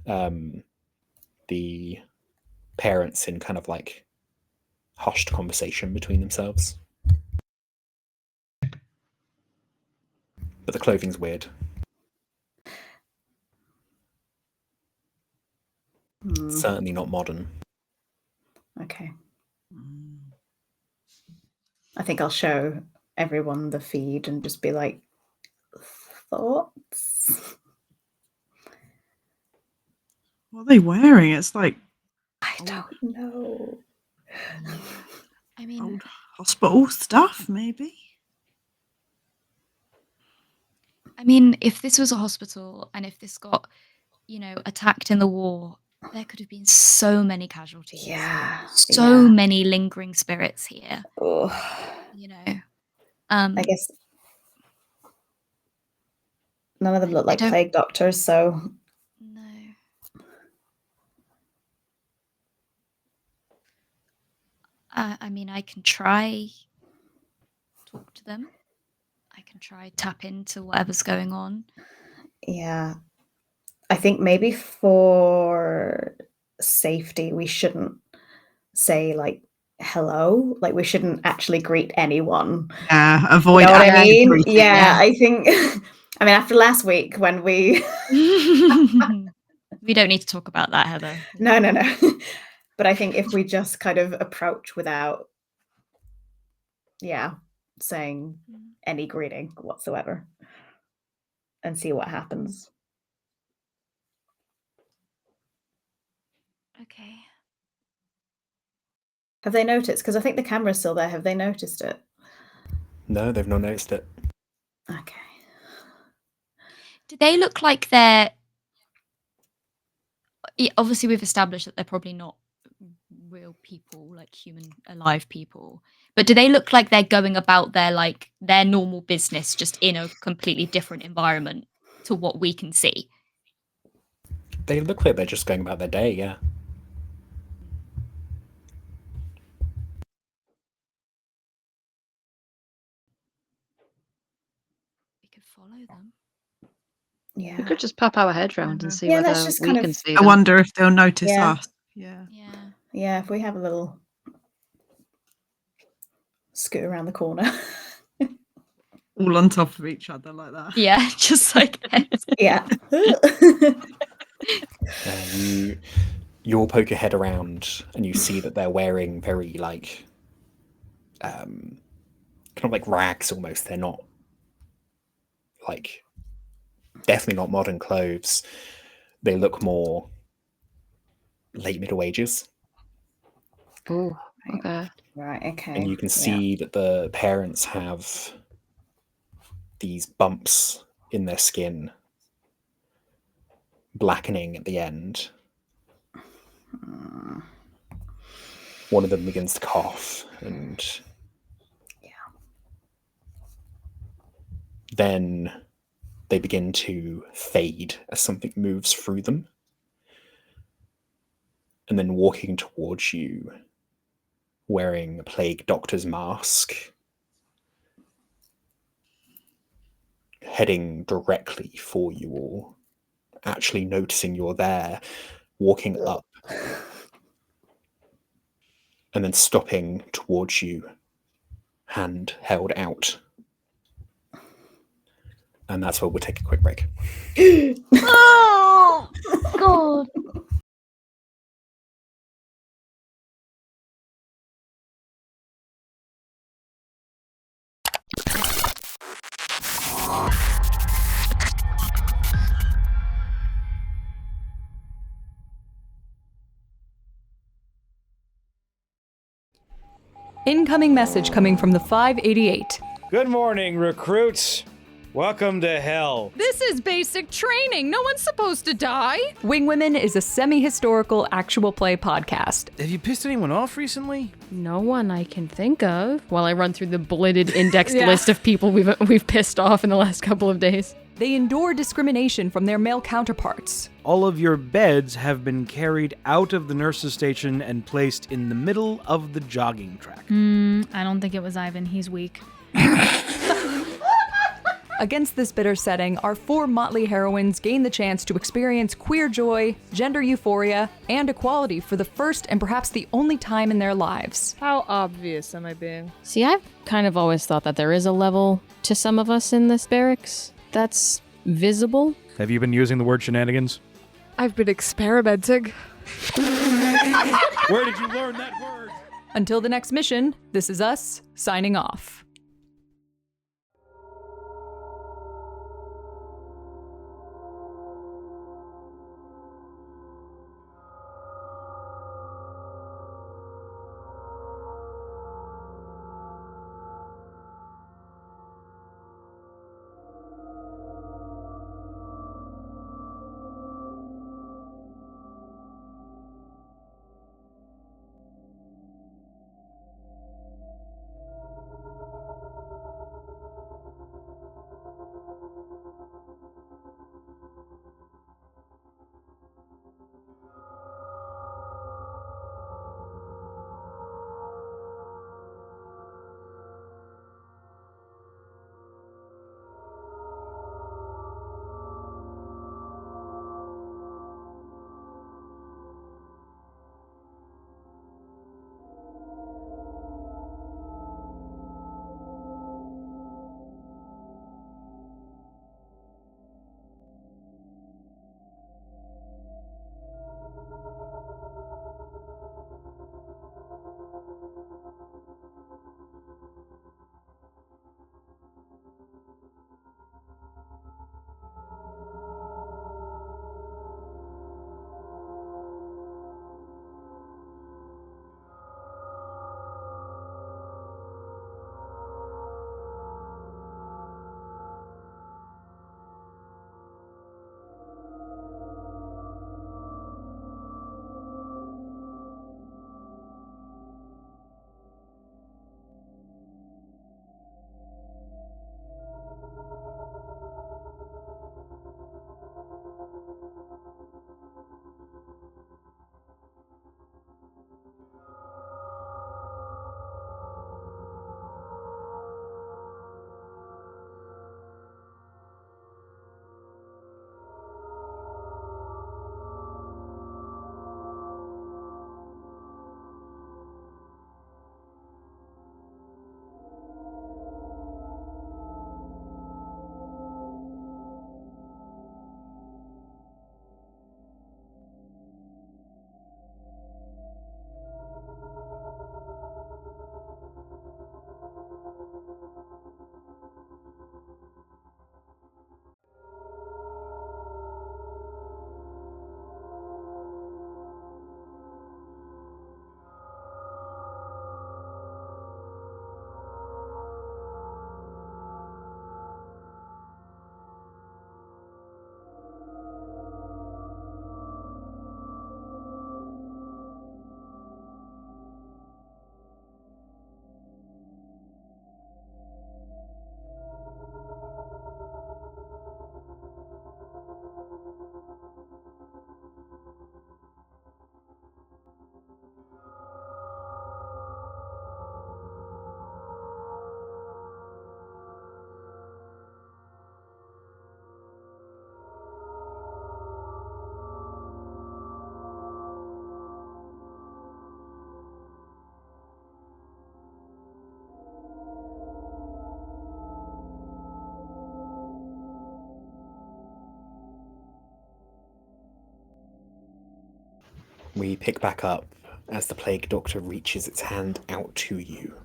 The parents in kind of like hushed conversation between themselves. But the clothing's weird. Certainly not modern. Okay. I think I'll show everyone the feed and just be like, thoughts? What are they wearing? It's like I don't know. I mean, old hospital stuff, maybe. I mean, if this was a hospital and if this got, attacked in the war, there could have been so many casualties. Yeah. So many lingering spirits here. Oh. I guess none of them look like plague doctors, so no. I mean, I can try talk to them. I can try tap into whatever's going on. Yeah. I think maybe for safety, we shouldn't say like hello. Like we shouldn't actually greet anyone. Yeah, avoid. You know what I mean? Greeting, yeah, I think. I mean, after last week when we. We don't need to talk about that, Heather. No. But I think if we just kind of approach without, saying any greeting whatsoever, and see what happens. Okay. Have they noticed? Because I think the camera's still there. Have they noticed it? No, they've not noticed it. Okay. Do they look like they're... Obviously, we've established that they're probably not real people, like human, alive people. But do they look like they're going about their normal business, just in a completely different environment to what we can see? They look like they're just going about their day, yeah. We could follow them. Yeah. We could just pop our head round and see let's whether just we kind can of- see I them. wonder if they'll notice Yeah. us. Yeah. Yeah, if we have a little scoot around the corner. All on top of each other like that. Yeah, just like Yeah. You all poke your head around and you see that they're wearing very like kind of like rags almost. They're not like definitely not modern clothes. They look more late Middle Ages. Oh, okay. Right, okay. And you can see that the parents have these bumps in their skin, blackening at the end. One of them begins to cough, and then they begin to fade as something moves through them. And then walking towards you, wearing a plague doctor's mask, heading directly for you all, actually noticing you're there, walking up, and then stopping towards you, hand held out. And that's where we'll take a quick break. Oh, God. Incoming message coming from the 588. Good morning, recruits. Welcome to hell. This is basic training. No one's supposed to die. Wing Women is a semi-historical actual play podcast. Have you pissed anyone off recently? No one I can think of. While I run through the bulleted indexed list of people we've pissed off in the last couple of days. They endure discrimination from their male counterparts. All of your beds have been carried out of the nurse's station and placed in the middle of the jogging track. I don't think it was Ivan. He's weak. Against this bitter setting, our 4 motley heroines gain the chance to experience queer joy, gender euphoria, and equality for the first and perhaps the only time in their lives. How obvious am I being? See, I've kind of always thought that there is a level to some of us in this barracks that's visible. Have you been using the word shenanigans? I've been experimenting. Where did you learn that word? Until the next mission, this is us, signing off. We pick back up as the plague doctor reaches its hand out to you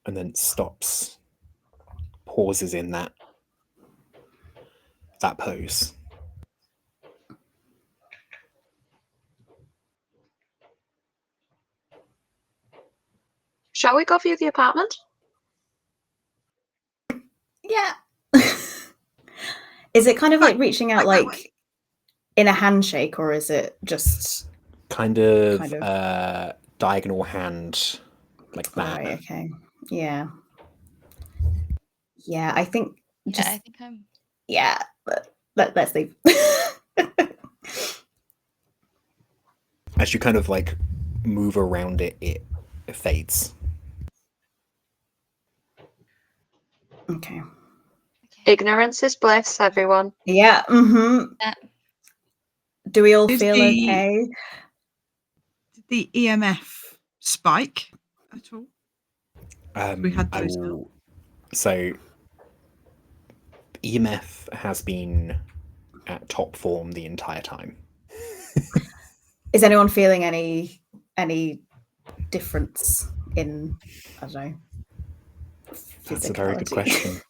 and then stops, pauses in that pose. Shall we go view the apartment? Yeah. Is it kind of like reaching out like in a handshake, or is it just kind of diagonal hand like that? Right, okay. Yeah. Yeah, I think just I think I'm but let's leave. As you kind of like move around it, it fades. Okay. Ignorance is bliss, everyone. Yeah. Mm-hmm. Do we all Did feel the- okay? Did the EMF spike at all? We had I those will, so EMF has been at top form the entire time. Is anyone feeling any difference in, I don't know, That's a very good physicality? question.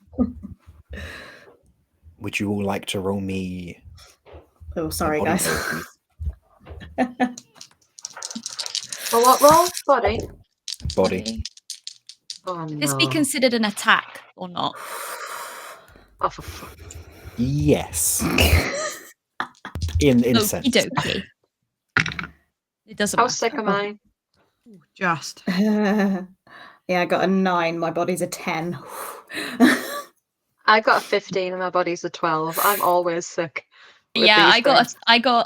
Would you all like to roll me? Oh, sorry, body guys. roll, please? Well, what roll? Body. Body. Oh, Would this be considered an attack or not? Oh, for fuck. Yes. In a sense. Okie-dokie. It doesn't How matter. sick am I? Just. Yeah, I got a 9. My body's a 10. I got a 15 and my body's a 12. I'm always sick. with Yeah, these I got things.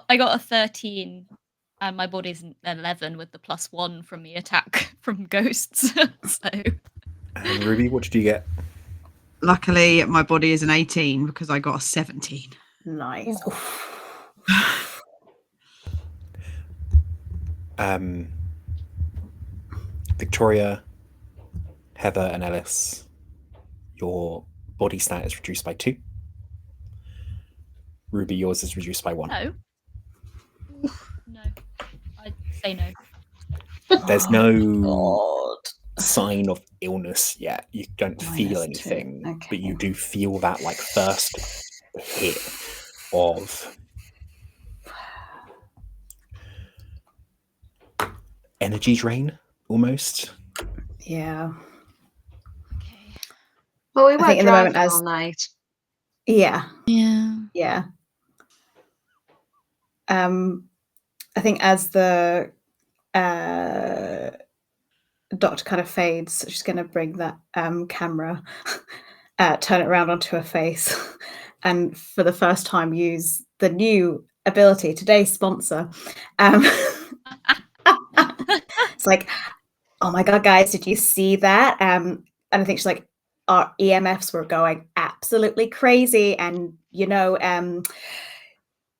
I got a 13 and my body's an 11 with the +1 from the attack from ghosts. So And Ruby, what did you get? Luckily, my body is an 18 because I got a 17. Nice. Victoria, Heather, and Ellis, your body stat is reduced by 2. Ruby, yours is reduced by 1. no. No. I'd say no. There's no God. sign of illness yet. You don't feel -2. anything, Okay. but you do feel that like first hit of energy drain, almost. Yeah. Okay. Well, we I were think in the moment driving as- all night. Yeah. Yeah. Yeah. I think as the doctor kind of fades, she's going to bring that camera, turn it around onto her face, and for the first time use the new ability, today's sponsor. It's like, oh my god, guys, did you see that? And I think she's like, our EMFs were going absolutely crazy, and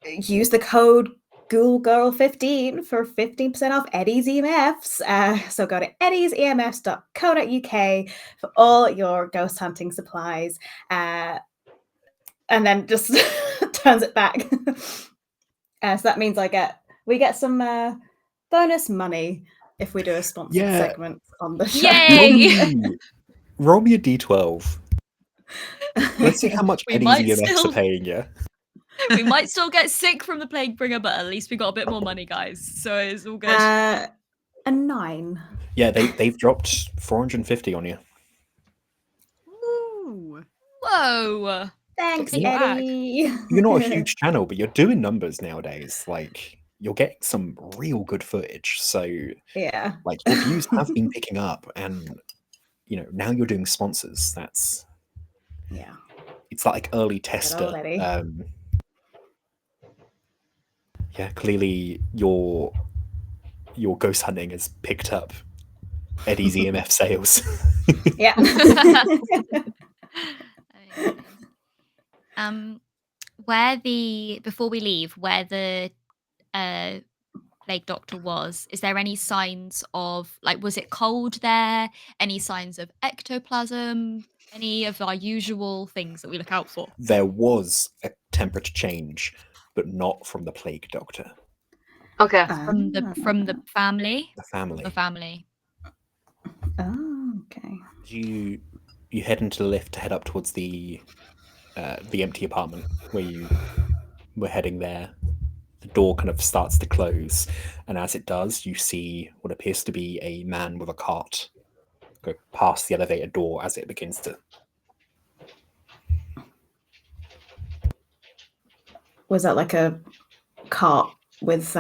use the code GhoulGirl15 for 15% off Eddie's EMFs. So go to eddiesemfs.co.uk for all your ghost hunting supplies. And then just turns it back. So that means we get some bonus money if we do a sponsored segment on the show. Yay! Roll me a d12. Let's see how much We Eddie's might EMFs still- are paying you. We might still get sick from the plague bringer, but at least we got a bit more money, guys. So it's all good. A 9. Yeah, they've dropped 450 on you. Ooh. Whoa. Thanks, Took me back. Eddie. You're not a huge channel, but you're doing numbers nowadays. Like, you're getting some real good footage. So, Yeah. like, your views have been picking up, and now you're doing sponsors. That's it's like early tester. Eddie. Yeah, clearly your ghost hunting has picked up Eddie's EMF sales. Yeah. Before we leave, where the plague doctor was, is there any signs of, like, was it cold there? Any signs of ectoplasm? Any of our usual things that we look out for? There was a temperature change, but not from the plague doctor. Okay. From the family? The family. The family. Oh, okay. You head into the lift to head up towards the empty apartment where you were heading there. The door kind of starts to close, and as it does, you see what appears to be a man with a cart go past the elevator door as it begins to. Was that like a cart with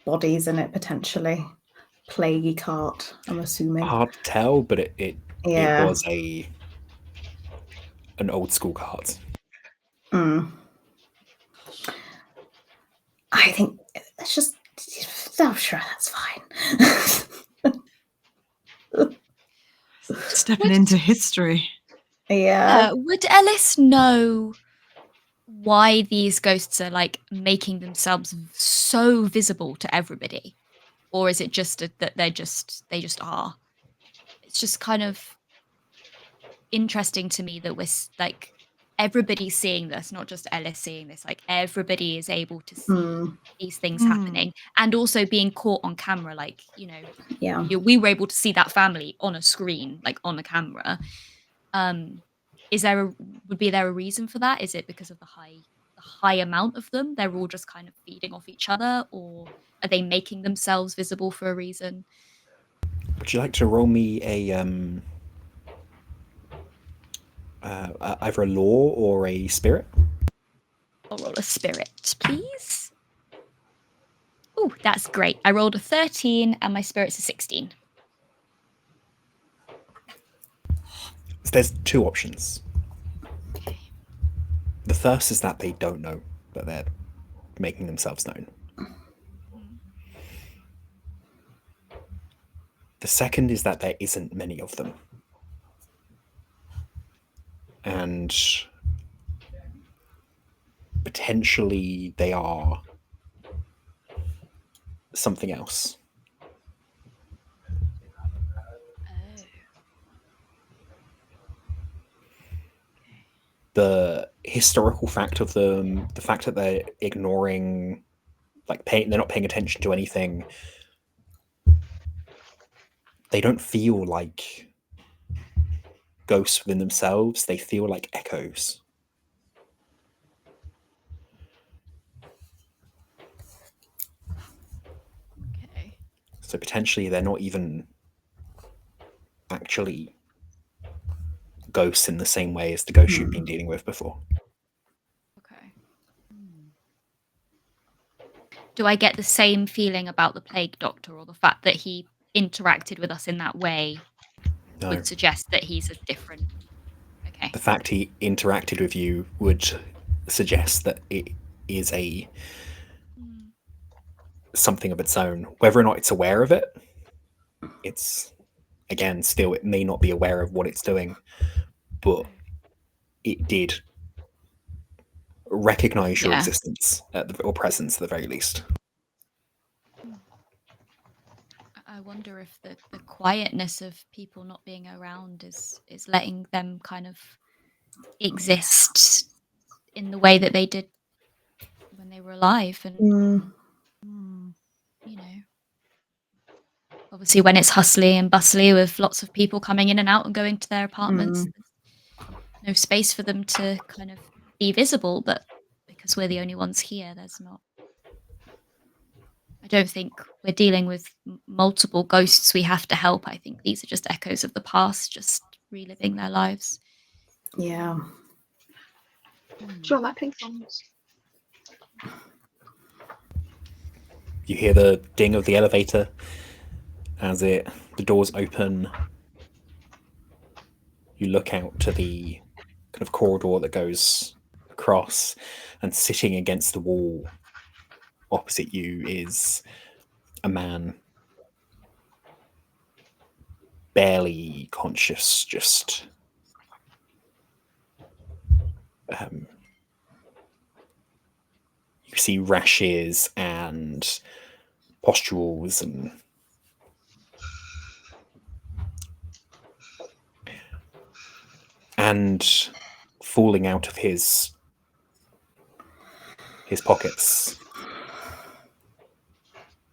bodies in it, potentially? Plaguey cart, I'm assuming. Hard to tell, but it Yeah. was an old school cart. Mm. I think it's just. I'm sure that's fine. Stepping into history. Yeah. Would Ellis know why these ghosts are like making themselves so visible to everybody, or is it just that they just are? It's just kind of interesting to me that we're like everybody's seeing this, not just Ellis seeing this. Like everybody is able to see these things happening, and also being caught on camera. Like Yeah. we were able to see that family on a screen, like on the camera. Would there a reason for that? Is it because of the high amount of them? They're all just kind of feeding off each other, or are they making themselves visible for a reason? Would you like to roll me either a law or a spirit? I'll roll a spirit, please. Oh, that's great. I rolled a 13 and my spirit's a 16. There's two options. The first is that they don't know that they're making themselves known. The second is that there isn't many of them. And potentially they are something else. The historical fact of them, the fact that they're ignoring, they're not paying attention to anything. They don't feel like ghosts within themselves. They feel like echoes. Okay. So potentially they're not even actually ghosts in the same way as the ghosts you've been dealing with before. Okay. Do I get the same feeling about the plague doctor, or the fact that he interacted with us in that way would suggest that he's a different? Okay. The fact he interacted with you would suggest that it is something of its own. Whether or not it's aware of it, it's, again, still, it may not be aware of what it's doing, but it did recognize your existence or presence at the very least. I wonder if the quietness of people not being around is letting them kind of exist in the way that they did when they were alive. And obviously when it's hustly and bustly with lots of people coming in and out and going to their apartments, there's no space for them to kind of be visible, but because we're the only ones here, there's not. I don't think we're dealing with multiple ghosts we have to help. I think these are just echoes of the past, just reliving their lives. Yeah. Draw my pink ones. You hear the ding of the elevator as the doors open. You look out to the kind of corridor that goes across, and sitting against the wall opposite you is a man, barely conscious, just you see rashes and pustules and falling out of his pockets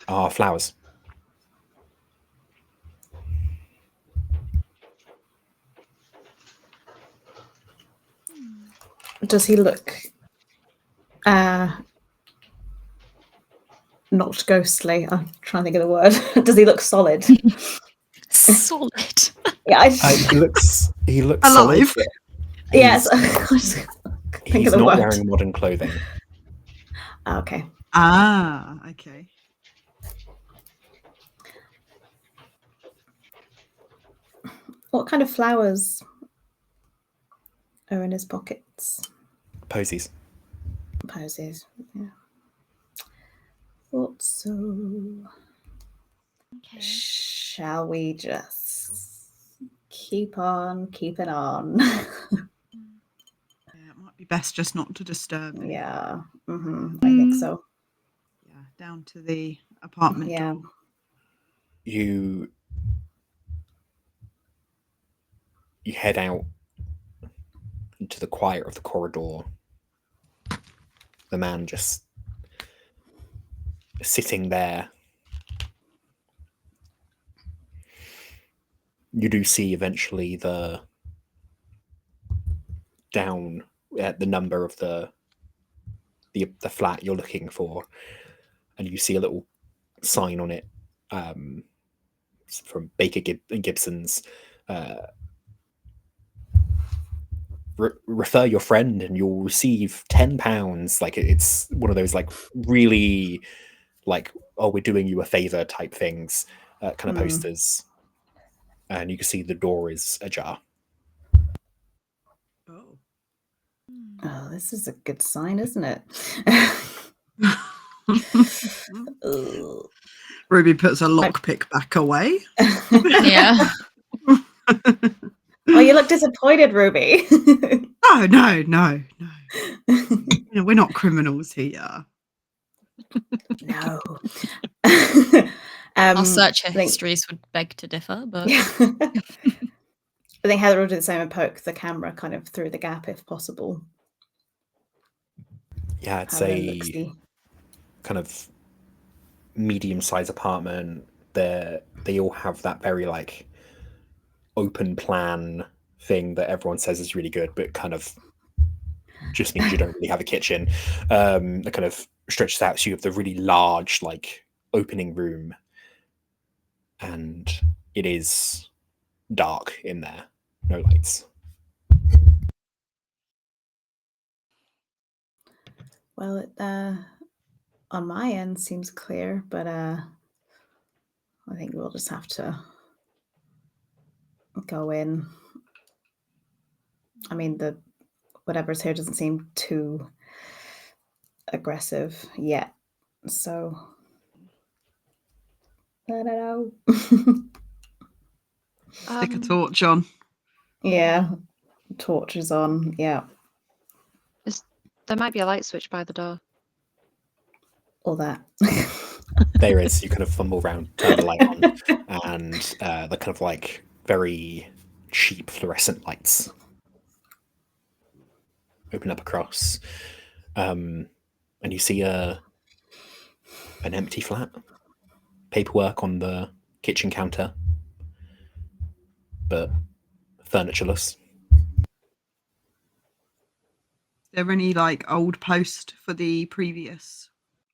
are flowers. Does he look not ghostly? I'm trying to think of the word. Does he look solid? solid. Yeah, He looks Alive. solid. Yes. He's not wearing modern clothing. Okay. Ah, okay. What kind of flowers are in his pockets? Posies. Posies. Yeah. Thought so. Okay. Shall we just keep on keeping on? Yeah, it might be best just not to disturb. Yeah. I think so. Yeah, down to the apartment Yeah. door. You head out into the quiet of the corridor. The man just sitting there. You do see eventually the down at the number of the flat you're looking for, and you see a little sign on it from Baker and Gibson's. Refer your friend and you'll receive £10. Like, it's one of those like really like, oh, we're doing you a favor type things, kind of posters. And you can see the door is ajar. Oh, this is a good sign, isn't it? Ruby puts a lockpick back away. Yeah. Oh, you look disappointed, Ruby. No. We're not criminals here. No. Our search I think- histories would beg to differ, but I think Heather will do the same and poke the camera kind of through the gap if possible. Yeah, it's Have a a look-see. kind of medium-sized apartment. They all have that very like open plan thing that everyone says is really good, but kind of just means you don't really have a kitchen. It kind of stretches out, so you have the really large like opening room, and it is dark in there, no lights. Well, it on my end seems clear, but I think we'll just have to go in. I mean, the whatever's here doesn't seem too aggressive yet, so I don't know. Stick a torch on. Yeah, torches on. Yeah, There might be a light switch by the door. all that. There is. You kind of fumble around, turn the light on, and the kind of like very cheap fluorescent lights open up across, and you see an empty flat. Paperwork on the kitchen counter, but furnitureless. Is there any like old post for the previous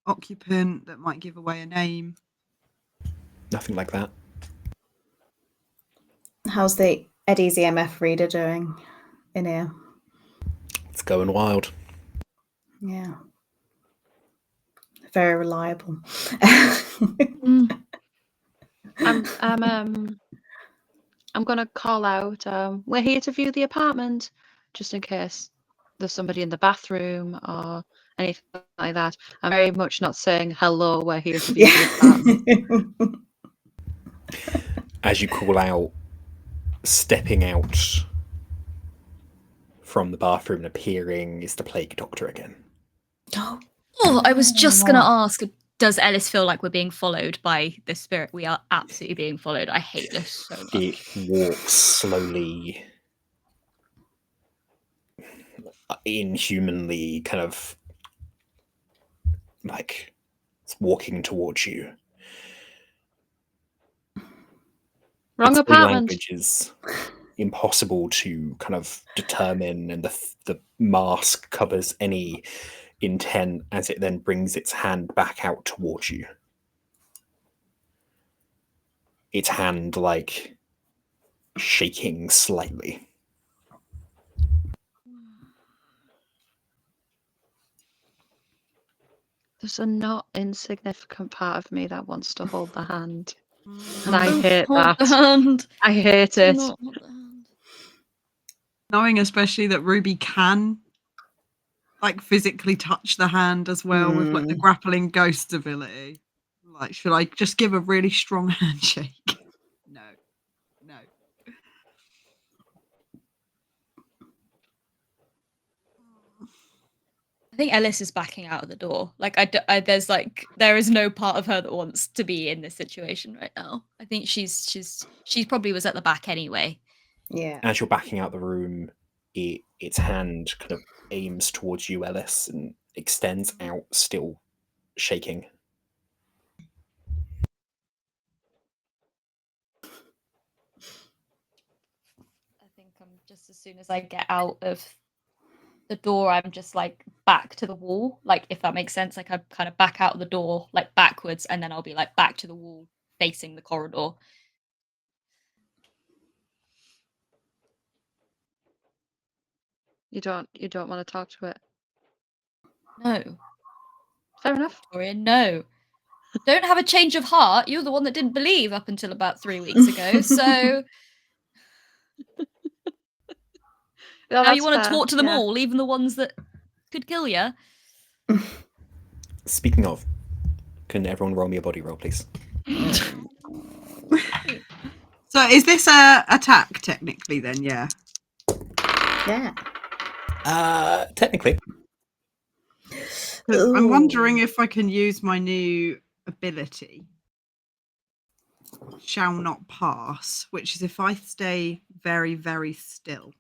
occupant that might give away a name? Nothing like that. How's the Eddie's EMF reader doing in here? It's going wild. Yeah. Very reliable. I'm gonna call out. We're here to view the apartment, just in case there's somebody in the bathroom or anything like that. I'm very much not saying hello. We're here to view the apartment. As you call out, stepping out from the bathroom and appearing is the plague doctor again. Oh, I was just going to ask, does Ellis feel like we're being followed by the spirit? We are absolutely being followed. I hate this so much. It walks slowly, inhumanly, kind of like it's walking towards you. Wrong Its body apartment. language is impossible to kind of determine, and the mask covers any intent as it then brings its hand back out towards you. Its hand like shaking slightly. There's a not insignificant part of me that wants to hold the hand. And Mm. I hate Hold that. the hand. I hate Do it. not hold the hand. Knowing especially that Ruby can like physically touch the hand as well with like the grappling ghost ability. Like, should I just give a really strong handshake? No. I think Ellis is backing out of the door. Like, there is no part of her that wants to be in this situation right now. I think she probably was at the back anyway. Yeah. As you're backing out the room, its hand kind of aims towards you, Ellis, and extends out, still shaking. I think I'm just, as soon as I get out of the door, I'm just like back to the wall, like, if that makes sense. Like, I kind of back out of the door like backwards, and then I'll be like back to the wall facing the corridor. You don't want to talk to it. No. Fair enough. Victoria, no. Don't have a change of heart. You're the one that didn't believe up until about 3 weeks ago. So now you want to talk to them all, even the ones that could kill you. Speaking of, can everyone roll me a body roll, please? So is this a attack technically then? Yeah. Yeah. Technically. 'Cause I'm wondering if I can use my new ability, shall not pass, which is if I stay very, very still.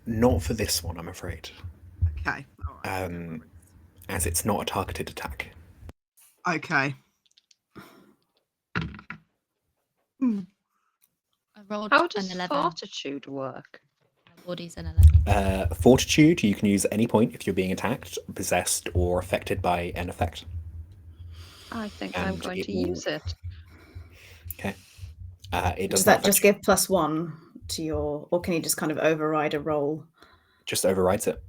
Not for this one, I'm afraid. Okay. All right. As it's not a targeted attack. Okay. I rolled How an does 11. fortitude work? My body's an 11. Fortitude you can use at any point if you're being attacked, possessed, or affected by an effect. I think I'm going to use it. Okay. It Does that just give +1 to your, or can you just kind of override a roll? Just overrides it.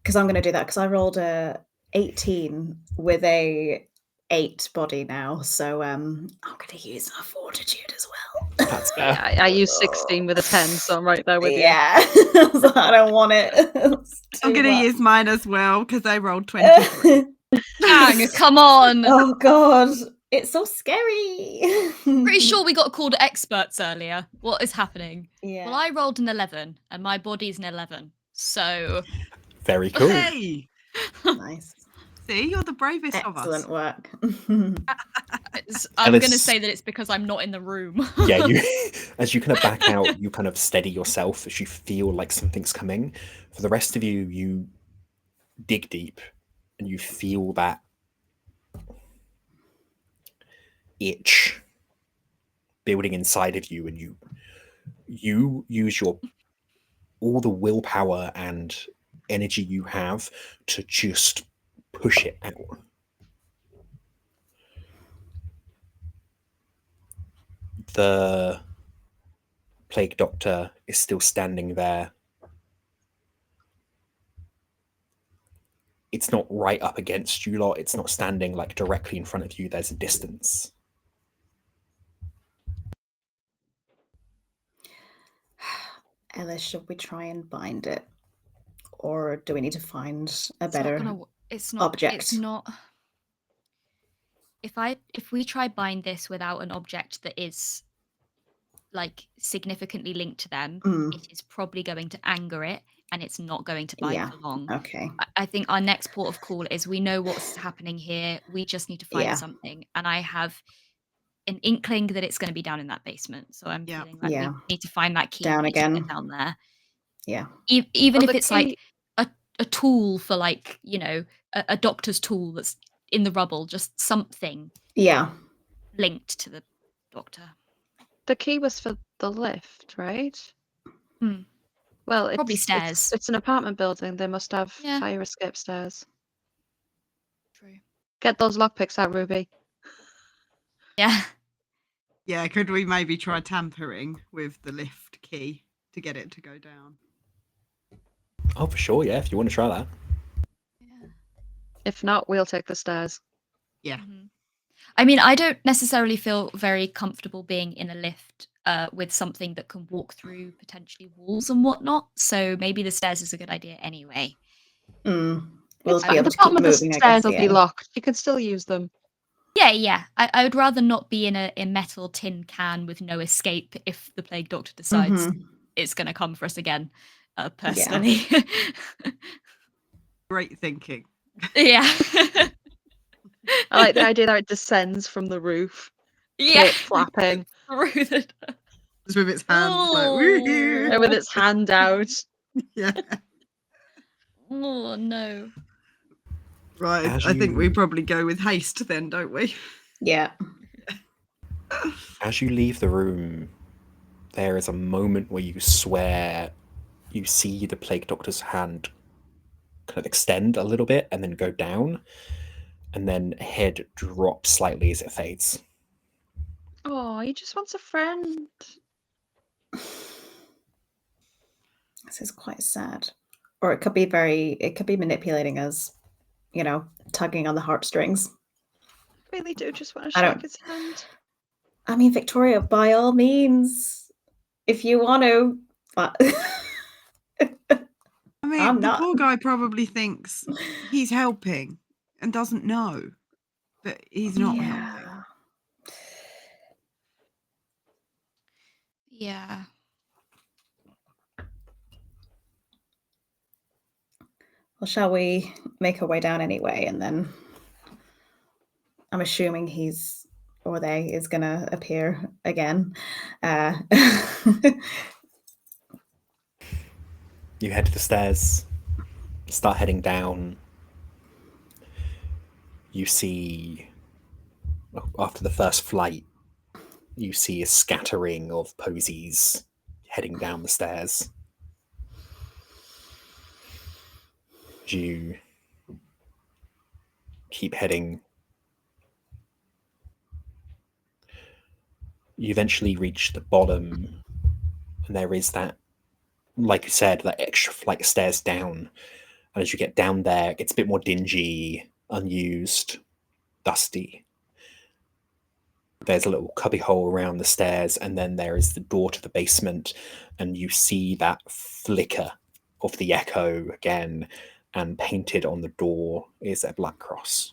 Because I'm going to do that because I rolled a 18 with a 8 body now, so I'm going to use my fortitude as well. That's fair. I used 16 with a 10, so I'm right there with you. Yeah, I don't want it. I'm going to use mine as well because I rolled 23. Dang, come on! Oh god, it's so scary. Pretty sure we got called experts earlier. What is happening? Yeah. Well, I rolled an 11, and my body's an 11. So very cool. Hey! Nice. See, you're the bravest of us. Excellent work. I'm going to say that it's because I'm not in the room. Yeah, you as you kind of back out, you kind of steady yourself as you feel like something's coming. For the rest of you, you dig deep and you feel that itch building inside of you, and you use all the willpower and energy you have to just push it out. The plague doctor is still standing there. It's not right up against you lot. It's not standing like directly in front of you. There's a distance. Ellis, should we try and bind it? Or do we need to find a better object? It's not. If we try bind this without an object that is like significantly linked to them, it is probably going to anger it, and it's not going to bind for long. Okay. I think our next port of call is we know what's happening here. We just need to find something, and I have an inkling that it's going to be down in that basement. So I'm feeling like we need to find that key down again. to get down there. Yeah. Even if it's like a tool for, like, you know, a doctor's tool that's in the rubble, just something. Yeah. Linked to the doctor. The key was for the lift, right? Well, it's probably stairs. It's an apartment building. They must have fire escape stairs. True. Get those lockpicks out, Ruby. Yeah. Yeah, could we maybe try tampering with the lift key to get it to go down? Oh, for sure, yeah, if you want to try that. If not, we'll take the stairs. Yeah. I mean, I don't necessarily feel very comfortable being in a lift with something that can walk through potentially walls and whatnot. So maybe the stairs is a good idea anyway. We'll It's be fine. able The to keep bottom of the moving, I stairs guess. will be Yeah. locked. You can still use them. Yeah. I would rather not be in a metal tin can with no escape if the plague doctor decides it's going to come for us again, personally. Great thinking. Yeah. I like the idea that it descends from the roof. Yeah. Cape flapping. Through the Just with its hands like, Oh. woo-hoo. And with its hand out. Yeah. Oh, no. Right, As I think we you- probably go with haste then, don't we? Yeah. As you leave the room, there is a moment where you swear you see the plague doctor's hand kind of extend a little bit and then go down, and then head drop slightly as it fades. Oh, he just wants a friend. This is quite sad. Or it could be manipulating us, tugging on the heartstrings. Really do just want to I shake don't- his hand. I mean, Victoria, by all means, if you want to. But I mean, I'm the not. poor guy probably thinks he's helping and doesn't know that he's not helping. Yeah. Well, shall we make our way down anyway? And then I'm assuming he's or they is going to appear again. You head to the stairs, start heading down. You see, after the first flight, you see a scattering of posies heading down the stairs. You keep heading. You eventually reach the bottom, and there is that, like you said, that extra flight of stairs down. And as you get down there, it gets a bit more dingy, unused, dusty. There's a little cubby hole around the stairs, and then there is the door to the basement, and you see that flicker of the echo again, and painted on the door is a black cross.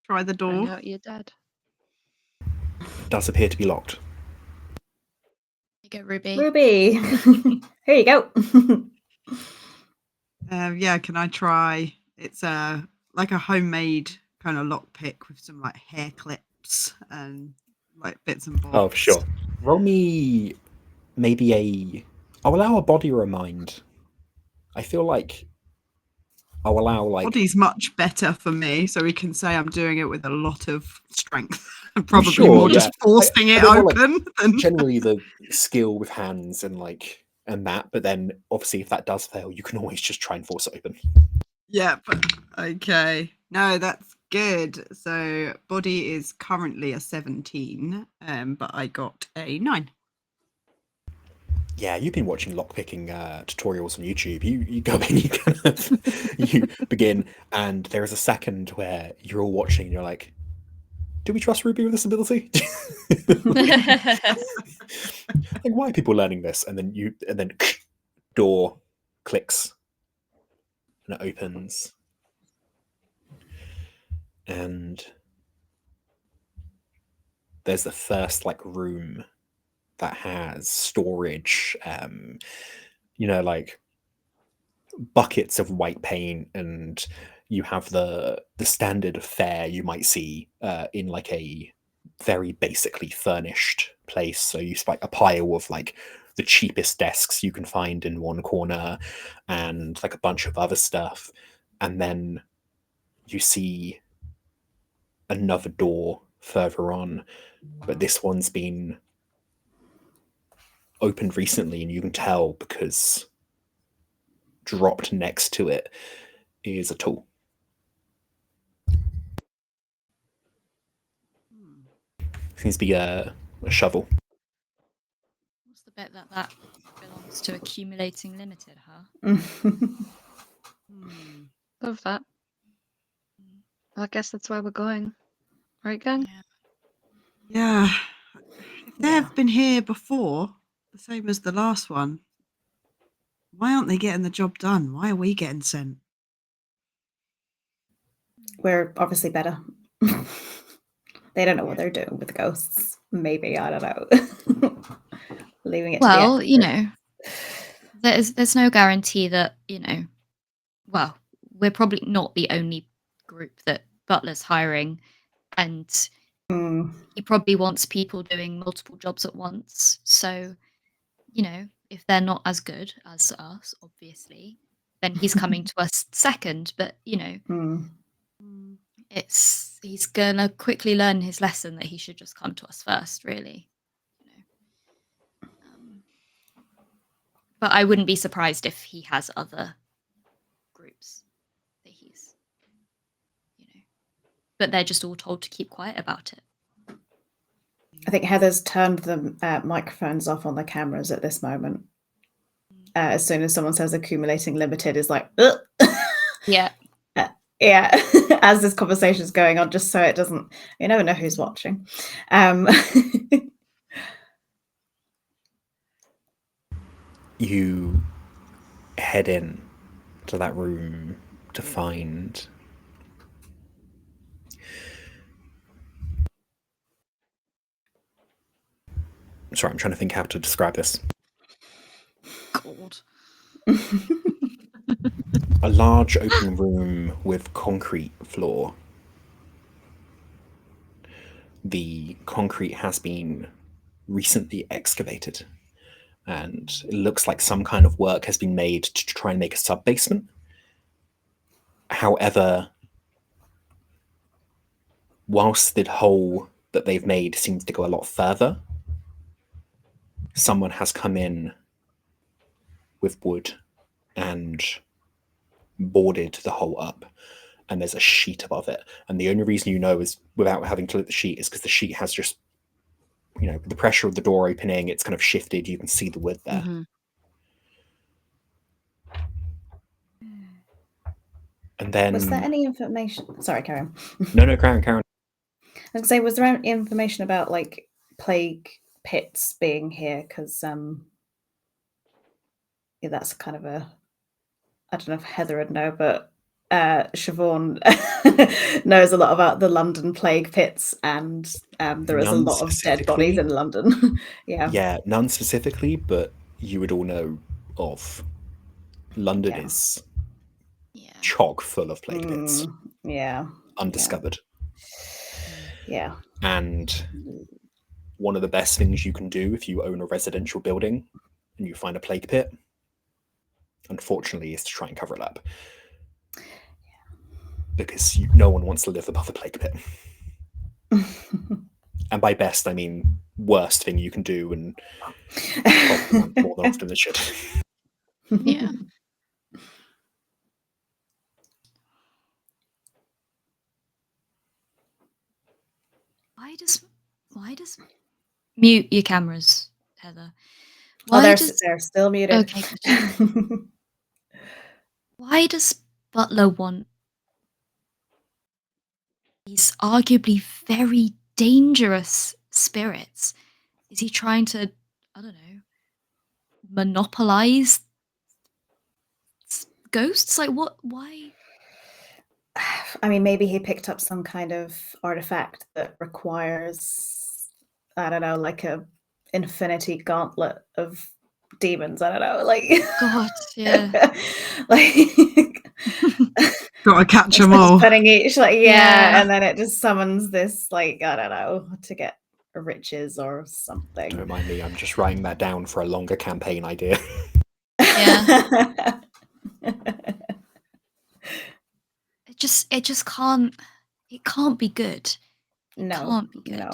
Try the I door. know you're dead. It does appear to be locked. Here you go, Ruby. Ruby, here you go. Yeah, can I try? It's like a homemade kind of lockpick with some like hair clips and like bits and bobs. Oh, sure. Roll me maybe I'll allow a body or a mind. I feel like I'll allow like Body's much better for me, so we can say I'm doing it with a lot of strength. And probably sure, more yeah. just forcing it I don't want, open than generally the skill with hands and that, but then obviously if that does fail, you can always just try and force it open. yeah, but okay. No, that's good. So body is currently a 17, but I got a 9. Yeah, you've been watching lockpicking tutorials on YouTube. You go in, you kind of you begin, and there is a second where you're all watching and you're like, do we trust Ruby with this ability? Like, why are people learning this? And then door clicks and it opens. And there's the first like room that has storage, like buckets of white paint, and you have the standard fare you might see in like a very basically furnished place. So you see like a pile of like the cheapest desks you can find in one corner and like a bunch of other stuff, and then you see another door further on, but this one's been opened recently, and you can tell because dropped next to it is a tool. Seems to be a shovel. What's the bet that belongs to accumulating limited, huh? Love that. Well, I guess that's where we're going. Right, gang? Yeah. If they've been here before, the same as the last one, why aren't they getting the job done? Why are we getting sent? We're obviously better. They don't know what they're doing with the ghosts. Maybe, I don't know. Leaving it to Well, the you know, there's no guarantee that, you know, well, we're probably not the only group that Butler's hiring, and he probably wants people doing multiple jobs at once. So, you know, if they're not as good as us, obviously, then he's coming to us second. But, you know, he's gonna quickly learn his lesson that he should just come to us first, really. You know. But I wouldn't be surprised if he has other groups that he's, you know, but they're just all told to keep quiet about it. I think Heather's turned the microphones off on the cameras at this moment. As soon as someone says accumulating limited, is like, ugh. Yeah. Yeah, as this conversation is going on, just so it doesn't, you never know who's watching. You head in to that room to find sorry, I'm trying to think how to describe this. God. A large open room with concrete floor. The concrete has been recently excavated, and it looks like some kind of work has been made to try and make a sub-basement. However, whilst the hole that they've made seems to go a lot further, someone has come in with wood and boarded the hole up, and there's a sheet above it. And the only reason you know is without having to look at the sheet is because the sheet has just, you know, the pressure of the door opening, it's kind of shifted. You can see the wood there. And then Was there any information? Sorry, Karen. No, Karen. I was gonna say, was there any information about like plague pits being here? Because yeah, that's kind of a, I don't know if Heather would know, but Siobhán knows a lot about the London plague pits, and there is a None lot of dead specifically. bodies in London. Yeah, none specifically, but you would all know of. London is chock full of plague pits. Yeah. Undiscovered. Yeah. And one of the best things you can do if you own a residential building and you find a plague pit, unfortunately, is to try and cover it up. Because no one wants to live above a plague pit. And by best, I mean worst thing you can do, and probably more often than it should. Yeah. Why does mute your cameras, Heather? They're still muted. Okay. Why does Butler want these arguably very dangerous spirits? Is he trying to, I don't know, monopolize ghosts? Like, what? Why? I mean, maybe he picked up some kind of artifact that requires, I don't know, like a infinity gauntlet of demons. I don't know, like God, yeah, like gotta catch them all. Putting each, like, and then it just summons this, like, I don't know, to get riches or something. Don't mind me, I'm just writing that down for a longer campaign idea. Yeah. It just can't. It can't be good. It can't be good. No.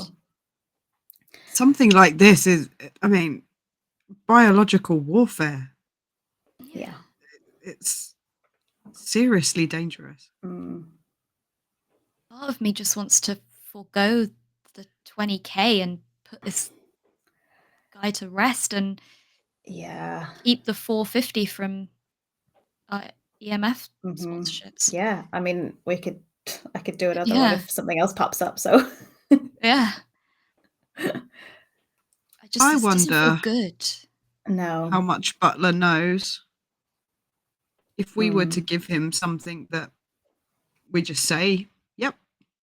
Something like this is, I mean, biological warfare. Yeah. It's seriously dangerous. Mm. Part of me just wants to forego the 20k and put this guy to rest and Yeah. keep the 450 from EMF Mhm. sponsorships. Yeah. I mean, I could do another one Yeah. if something else pops up. So Yeah. I this doesn't feel wonder good. no. how much Butler knows. If we were to Mm. give him something that we just say, "Yep,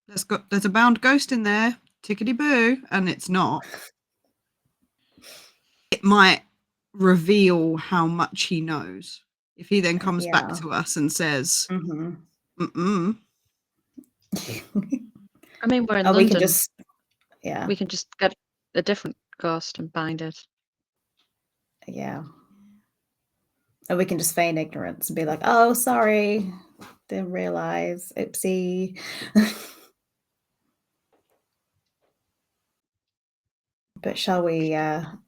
there's a bound ghost in there, tickety boo," and it's not, it might reveal how much he knows. If he then comes back Yeah. to us and says, Mhm. "Mm-mm," I mean, we're in Oh, we can London. just yeah. We can just get a different ghost and bind it. Yeah. And we can just feign ignorance and be like, "Oh, sorry. Didn't realize. Oopsie." But shall we have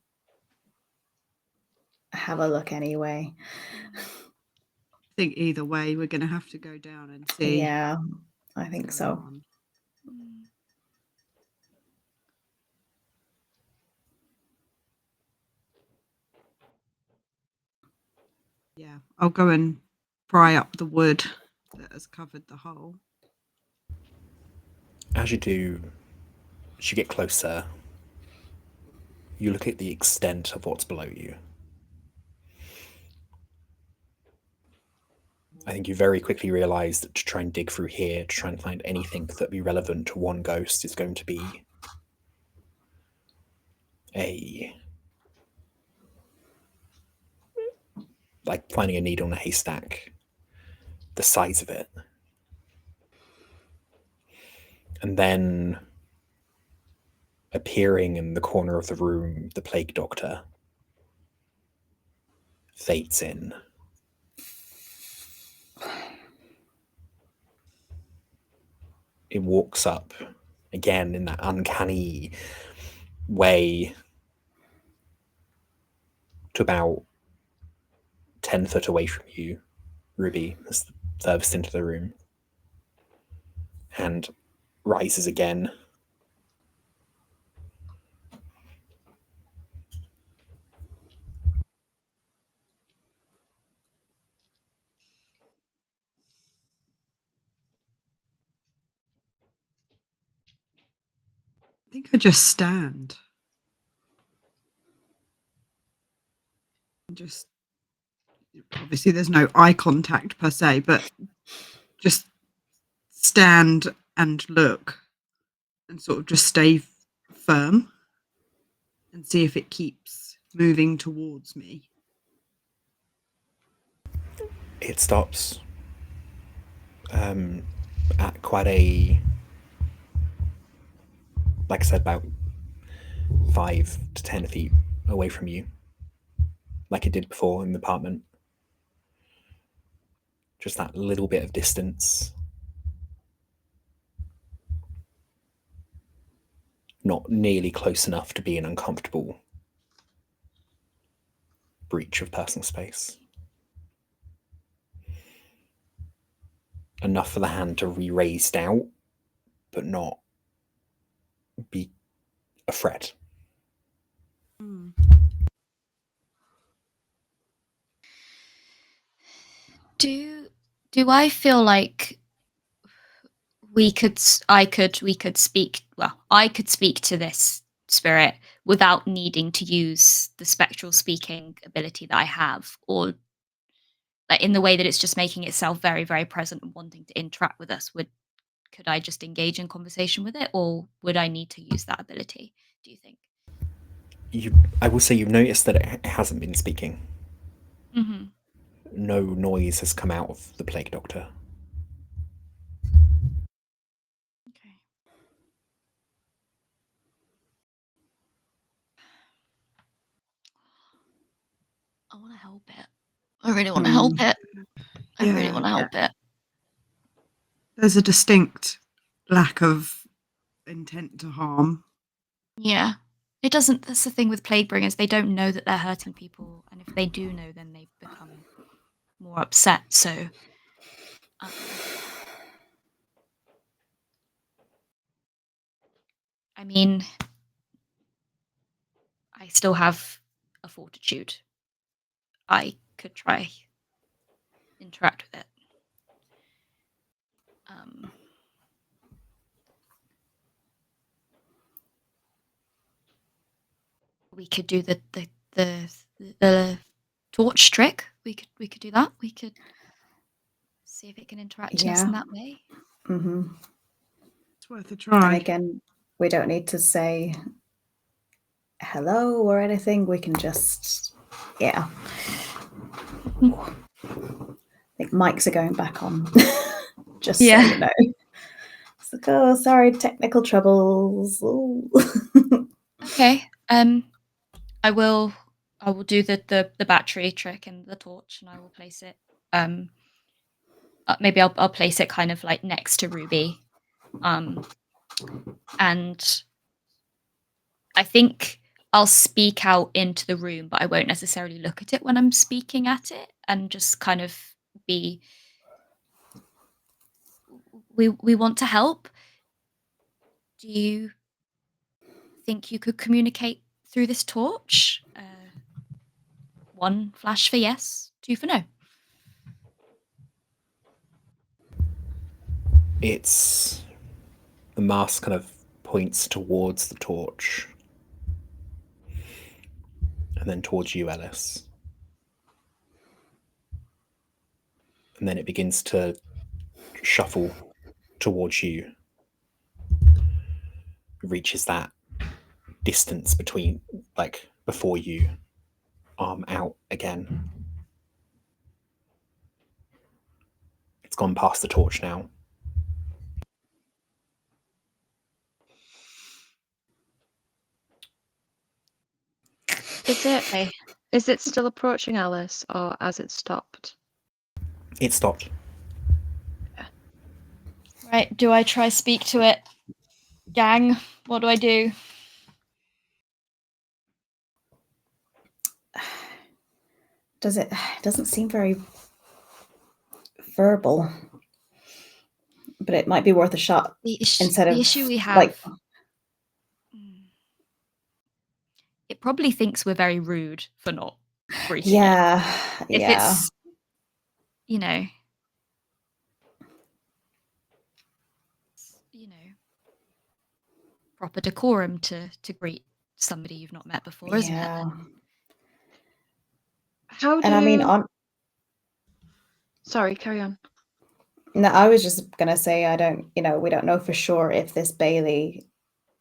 a look anyway? I think either way, we're going to have to go down and see. Yeah, I think what's so. going on. Yeah, I'll go and pry up the wood that has covered the hole. As you do, as you get closer, you look at the extent of what's below you. I think you very quickly realise that to try and dig through here, to try and find anything that be relevant to one ghost is going to be like finding a needle in a haystack, the size of it. And then appearing in the corner of the room, the plague doctor fades in. It walks up again in that uncanny way to about 10 foot away from you, Ruby, as the furthest into the room, and rises again. I think I just stand. Just obviously there's no eye contact per se, but just stand and look and sort of just stay firm and see if it keeps moving towards me. It stops at quite a, like I said, about 5 to 10 feet away from you, like it did before in the apartment. Just that little bit of distance. Not nearly close enough to be an uncomfortable breach of personal space. Enough for the hand to re-raised out, but not be a threat. Do I feel like we could speak to this spirit without needing to use the spectral speaking ability that I have, or like in the way that it's just making itself very, very present and wanting to interact with us? Could I just engage in conversation with it, or would I need to use that ability, do you think? I will say you've noticed that it hasn't been speaking. Mm-hmm. No noise has come out of the plague doctor. Okay. I want to help it. I really want to help it. I really want to help it. There's a distinct lack of intent to harm. Yeah. It doesn't. That's the thing with plague bringers. They don't know that they're hurting people, and if they do know, then they become more upset. So, I mean, I still have a fortitude. I could try interact with it. We could do the torch trick. We could do that. We could see if it can interact with us in that way. Mm-hmm. It's worth a try. And again, we don't need to say hello or anything. We can just, I think mics are going back on. Just so you know. It's like, oh, sorry, technical troubles. Okay. I will do the battery trick and the torch, and I will place it. Maybe I'll place it kind of like next to Ruby, and I think I'll speak out into the room, but I won't necessarily look at it when I'm speaking at it, and just kind of be. We want to help. Do you think you could communicate through this torch? 1 flash for yes, 2 for no. The mask kind of points towards the torch. And then towards you, Ellis. And then it begins to shuffle towards you. It reaches that distance between, like, before you, arm out again. It's gone past the torch now. Is it still approaching Alice, or has it stopped? It stopped. Yeah. Right, do I try speak to it? Gang, what do I do? It doesn't seem very verbal, but it might be worth a shot. The issue we have, like, it probably thinks we're very rude for not greeting yeah, it. If it's, proper decorum to greet somebody you've not met before, isn't it? Sorry, carry on. No, I was just gonna say we don't know for sure if this Bailey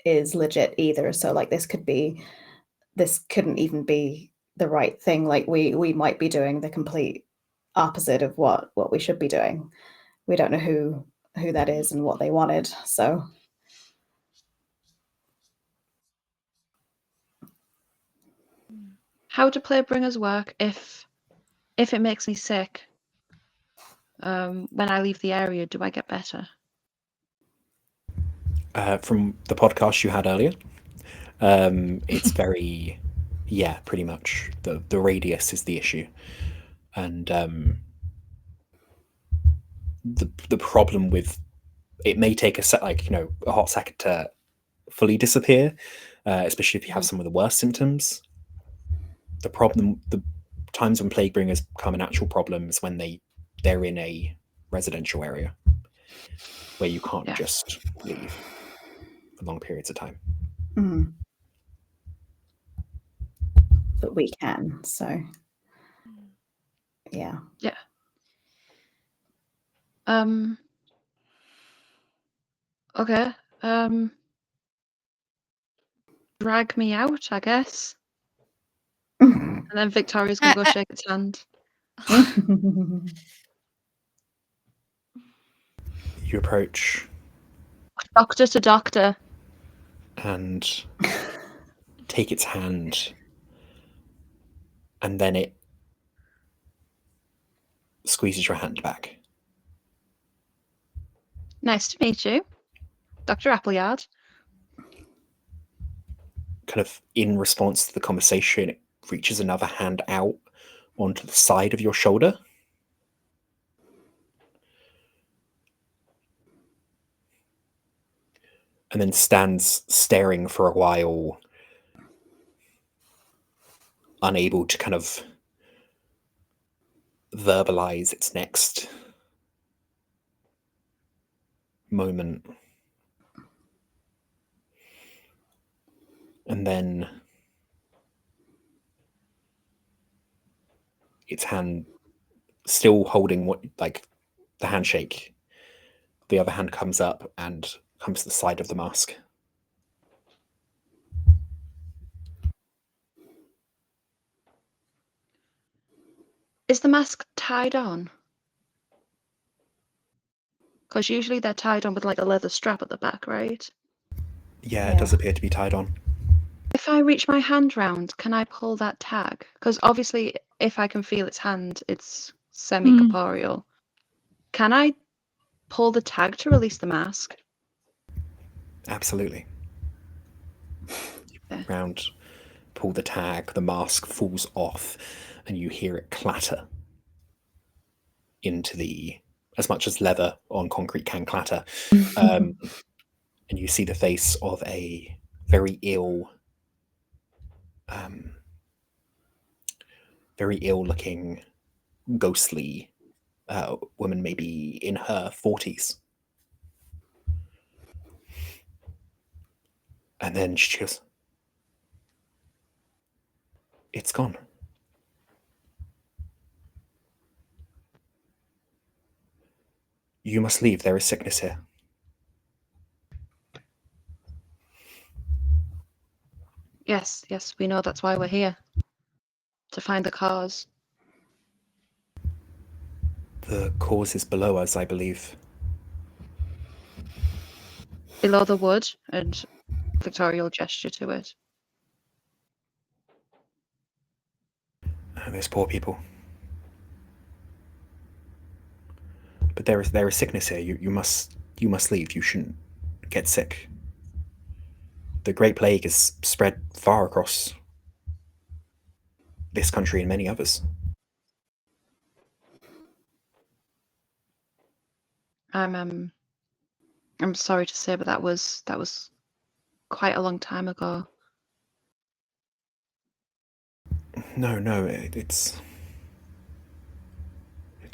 is legit either. So like this couldn't even be the right thing. Like we might be doing the complete opposite of what we should be doing. We don't know who that is and what they wanted. So how do Playbringers work if it makes me sick? When I leave the area, do I get better? From the podcast you had earlier, it's very, pretty much the radius is the issue, and the problem with it may take a hot second to fully disappear, especially if you have some of the worst symptoms. The times when plague bringers become an actual problem is when they're in a residential area where you can't just leave for long periods of time. Mm-hmm. But we can, so yeah. Okay. Drag me out, I guess. And then Victoria's gonna go shake its hand. You approach. Doctor to doctor. And take its hand. And then it squeezes your hand back. Nice to meet you, Dr. Appleyard. Kind of in response to the conversation, it reaches another hand out onto the side of your shoulder. and then stands staring for a while, unable to kind of verbalize its next moment. And then its hand, still holding the handshake, the other hand comes up and comes to the side of the mask. Is the mask tied on? Because usually they're tied on with like a leather strap at the back, right? Yeah, it does appear to be tied on. If I reach my hand round, can I pull that tag? Because obviously, if I can feel its hand, it's semi-corporeal. Can I pull the tag to release the mask? Absolutely. Okay. Round, pull the tag, the mask falls off, and you hear it clatter into the, as much as leather on concrete can clatter. And you see the face of a very ill looking, ghostly woman, maybe in her 40s. And then she goes, "It's gone." "You must leave. There is sickness here." Yes, we know that's why we're here. To find the cause. The cause is below us, I believe. Below the wood, and Victoria will gesture to it. There's poor people. But there is sickness here. You must leave. You shouldn't get sick. The Great Plague is spread far across this country and many others. I'm sorry to say, but that was quite a long time ago. No, it's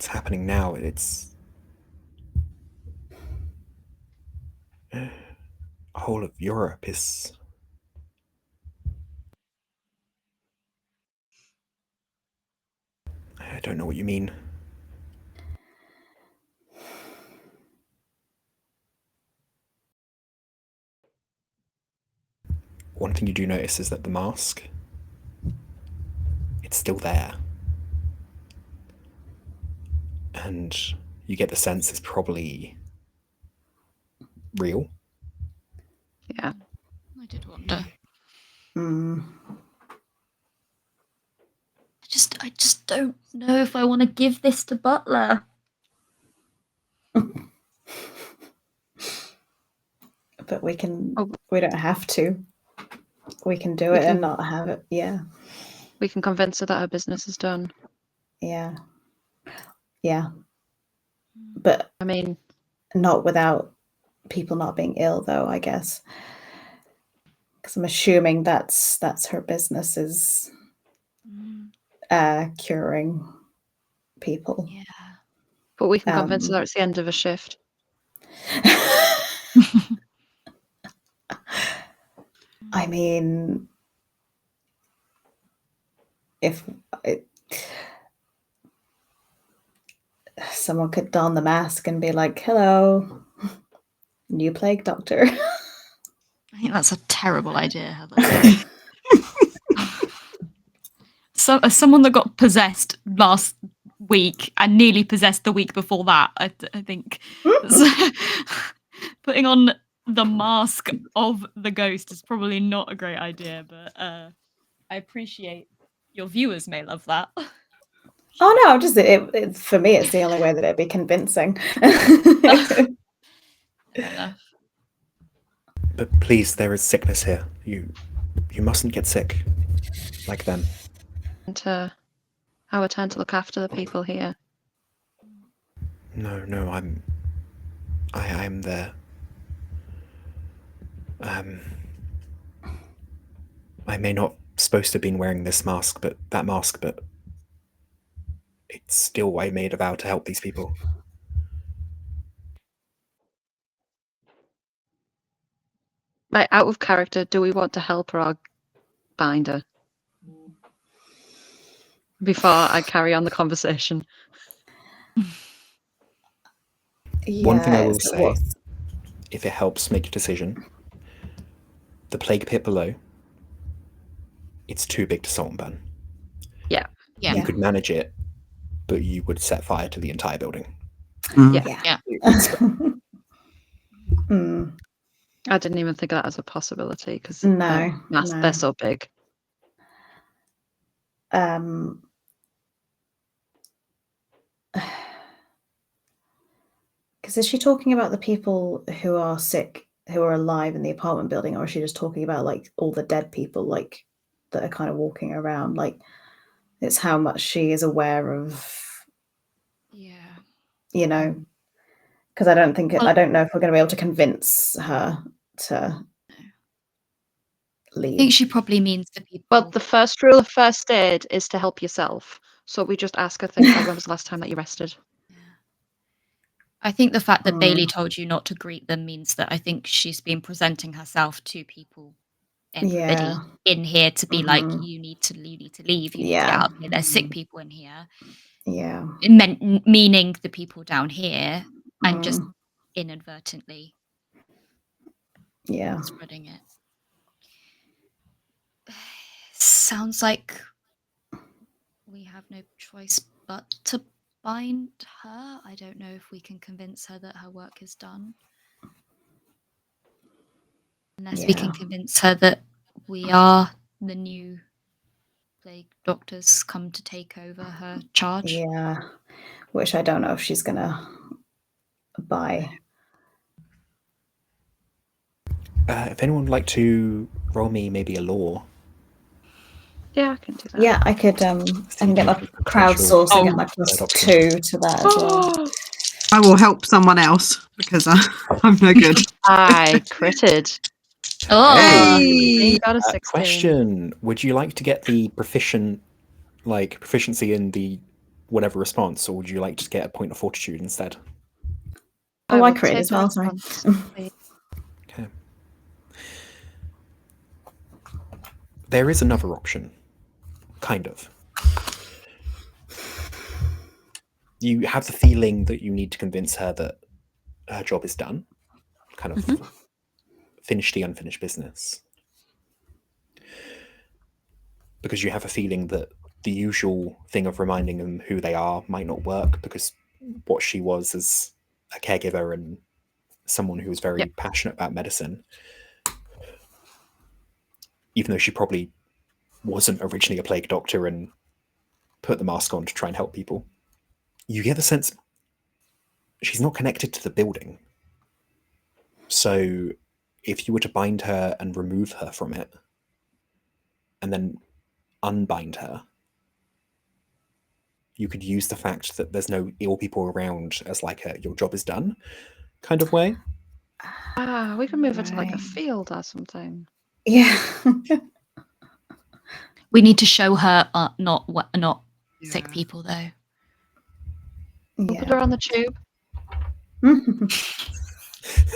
happening now. It's whole of Europe is. I don't know what you mean. One thing you do notice is that the mask, it's still there. And you get the sense it's probably real. Yeah. I did wonder. I just don't know if I want to give this to Butler. But we can. We don't have to. We can do it and not have it. Yeah. We can convince her that her business is done. Yeah. But I mean, not without people not being ill, though, I guess. Because I'm assuming that's her business is curing people. Yeah. But we can convince her that it's the end of a shift. I mean, if someone could don the mask and be like, "Hello, new plague doctor." I think that's a terrible idea, Heather. As someone that got possessed last week and nearly possessed the week before that, I think putting on the mask of the ghost is probably not a great idea, but I appreciate your viewers may love that. Oh no, just it for me, it's the only way that it'd be convincing. Fair enough. But please, there is sickness here. You mustn't get sick like them. And our turn to look after the people here. No, I'm there. I may not supposed to have been wearing this mask, but it's still I made a vow to help these people. Right, out of character, do we want to help her or bind her? Before I carry on the conversation. One thing I will so say, if it helps make a decision, the plague pit below, it's too big to salt and burn. Yeah. You could manage it, but you would set fire to the entire building. Yeah. I didn't even think of that as a possibility because they're so big. Because is she talking about the people who are sick, who are alive in the apartment building, or is she just talking about like all the dead people, like that are kind of walking around? Like, it's how much she is aware of. You know, because I don't know if we're going to be able to convince her to leave. I think she probably means the people. Well, the first rule of first aid is to help yourself. So we just ask her things like, when was the last time that you rested? I think the fact that Bailey told you not to greet them means that I think she's been presenting herself to people, everybody in here, to be like, you need to leave, you need to get out of here. There's sick people in here. Yeah. Meaning the people down here, and just inadvertently spreading it. Sounds like we have no choice but to bind her. I don't know if we can convince her that her work is done. Unless we can convince her that we are the new plague doctors come to take over her charge. Yeah. Which I don't know if she's going to buy. If anyone would like to roll me maybe a law. Yeah, I can do that. Yeah, I could I can get my crowdsource and get my +2 to that as well. I will help someone else because I'm no good. I critted. Hey! Got a 16. Question: would you like to get the proficiency in the whatever response, or would you like to get a point of fortitude instead? Oh, I crit as well. Sorry. Okay. There is another option, kind of. You have the feeling that you need to convince her that her job is done, kind of finish the unfinished business. Because you have a feeling that the usual thing of reminding them who they are might not work, because what she was as a caregiver and someone who was very passionate about medicine, even though she probably wasn't originally a plague doctor and put the mask on to try and help people, you get the sense she's not connected to the building. So if you were to bind her and remove her from it, and then unbind her, you could use the fact that there's no ill people around as like a your job is done kind of way. We can move her to like a field or something. Yeah. We need to show her not sick people though. We'll put her on the tube.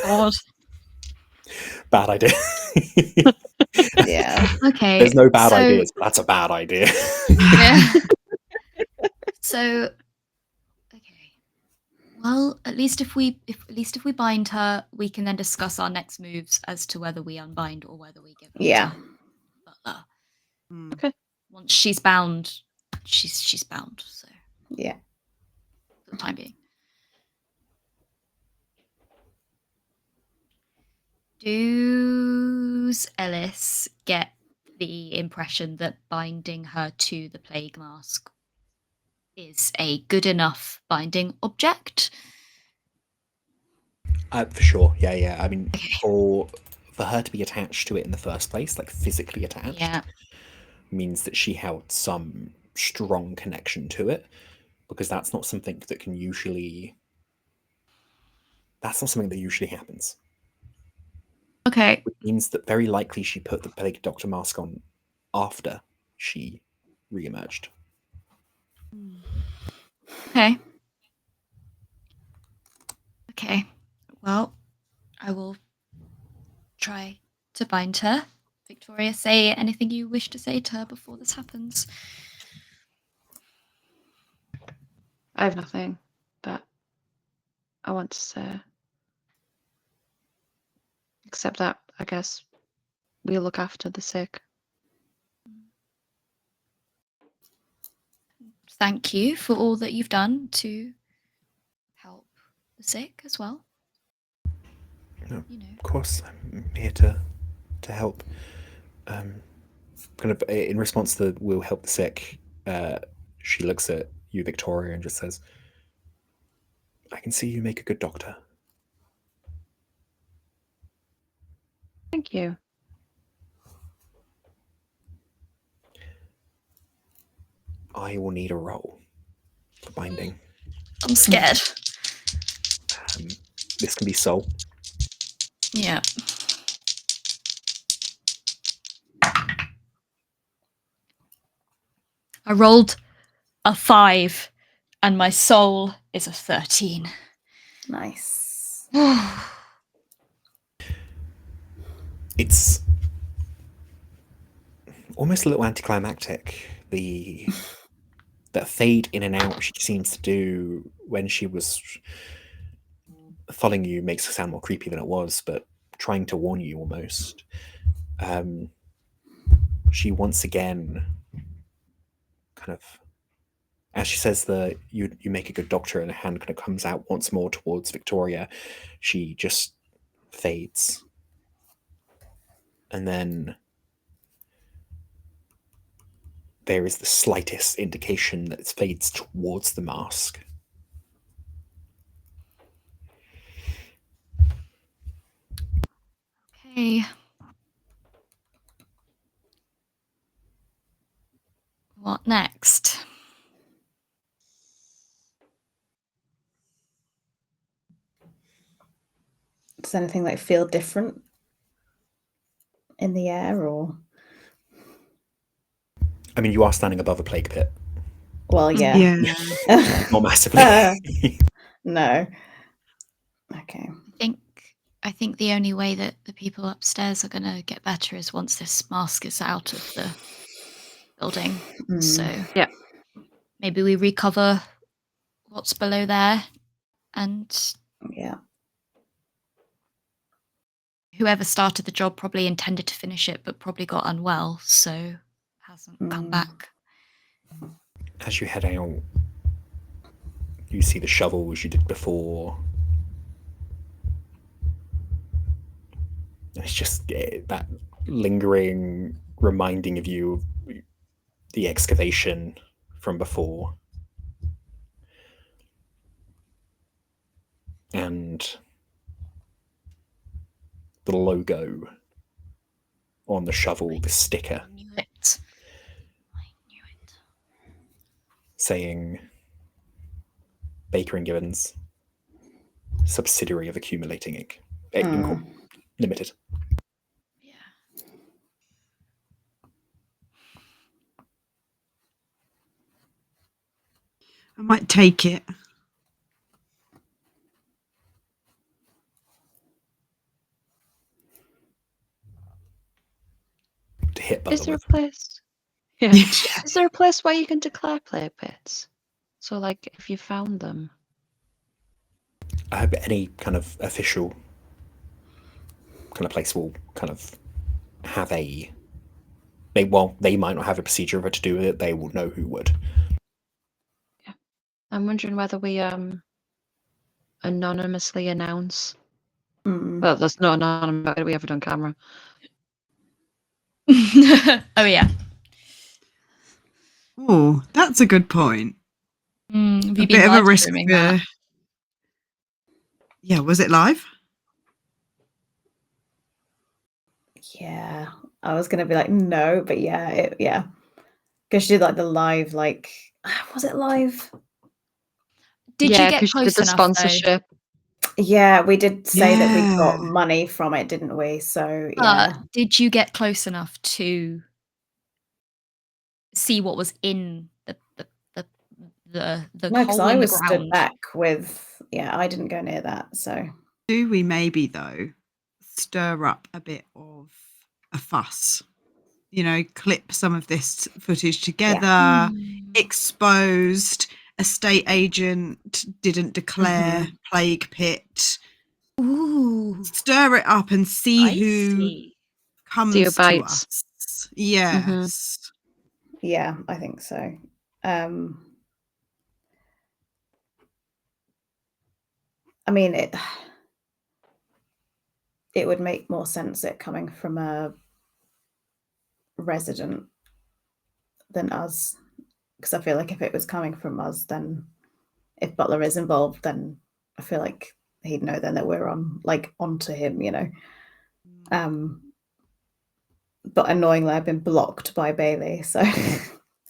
God. Bad idea. Yeah. Okay. There's no bad ideas, but that's a bad idea. Yeah. So, okay. Well, at least if we bind her, we can then discuss our next moves as to whether we unbind or whether we give her to Butler. Okay. Once she's bound, she's bound. So yeah. For the time being. Does Ellis get the impression that binding her to the plague mask is a good enough binding object? For sure. Yeah. I mean, for her to be attached to it in the first place, like physically attached, means that she held some strong connection to it, because that's not something that usually happens. Okay. Which means that very likely she put the plague doctor mask on after she re-emerged. Okay. Okay. Well, I will try to find her. Victoria, say anything you wish to say to her before this happens. I have nothing that I want to say. Except that, I guess, we look after the sick. Thank you for all that you've done to help the sick as well. No, You know. of course, I'm here to help. Kind of in response to the "we'll help the sick," she looks at you, Victoria, and just says, "I can see you make a good doctor." Thank you. I will need a roll for binding. I'm scared. This can be soul. Yeah. I rolled a 5 and my soul is a 13. Nice. It's almost a little anticlimactic. That fade in and out she seems to do when she was following you makes it sound more creepy than it was, but trying to warn you almost. She once again kind of, as she says you make a good doctor, and a hand kind of comes out once more towards Victoria, she just fades. And then there is the slightest indication that it fades towards the mask. Okay. What next? Does anything like feel different in the air, or? I mean, you are standing above a plague pit. Well, yeah. Yeah. Not massively. No. Okay. I think the only way that the people upstairs are going to get better is once this mask is out of the building. So yeah, maybe we recover what's below there, and yeah, whoever started the job probably intended to finish it, but probably got unwell, so hasn't come back. As you head out, you see the shovel as you did before. It's just that lingering reminding of you of the excavation from before. And the logo on the shovel, the sticker. I knew it. Saying Baker and Gibbons, subsidiary of Accumulating Inc. Limited. Yeah. I might take it. To hit is Butler there with. a place? Yeah. Is there a place where you can declare plague pits? So, like, if you found them. Any kind of official kind of place will kind of have they might not have a procedure of what to do with it, they will know who would. Yeah. I'm wondering whether we anonymously announce. Well, that's not anonymous, but we have it on camera. Oh yeah. Oh, that's a good point. Have you A been bit of a live risk streaming for... that? Yeah, was it live? Yeah, I was gonna be like no, but yeah, because she did like the live, like was it live? Did you get she close did the enough, sponsorship. though? Yeah, we did say that we got Yeah. money from it, didn't we? So yeah. Did you get close enough to see what was in the No, because hole I in the was stood ground? back with. Yeah, I didn't go near that. So Do we maybe, though, stir up a bit of a fuss? You know, clip some of this footage together, exposed, estate agent didn't declare, plague pit. Ooh, Stir it up and see who spicy. comes who to bites. us. Yes. yeah, I think so. I mean, it would make more sense it coming from a resident than us, because I feel like if it was coming from us, then if Butler is involved, then I feel like he'd know then that we're onto him, you know. But annoyingly, I've been blocked by Bailey, so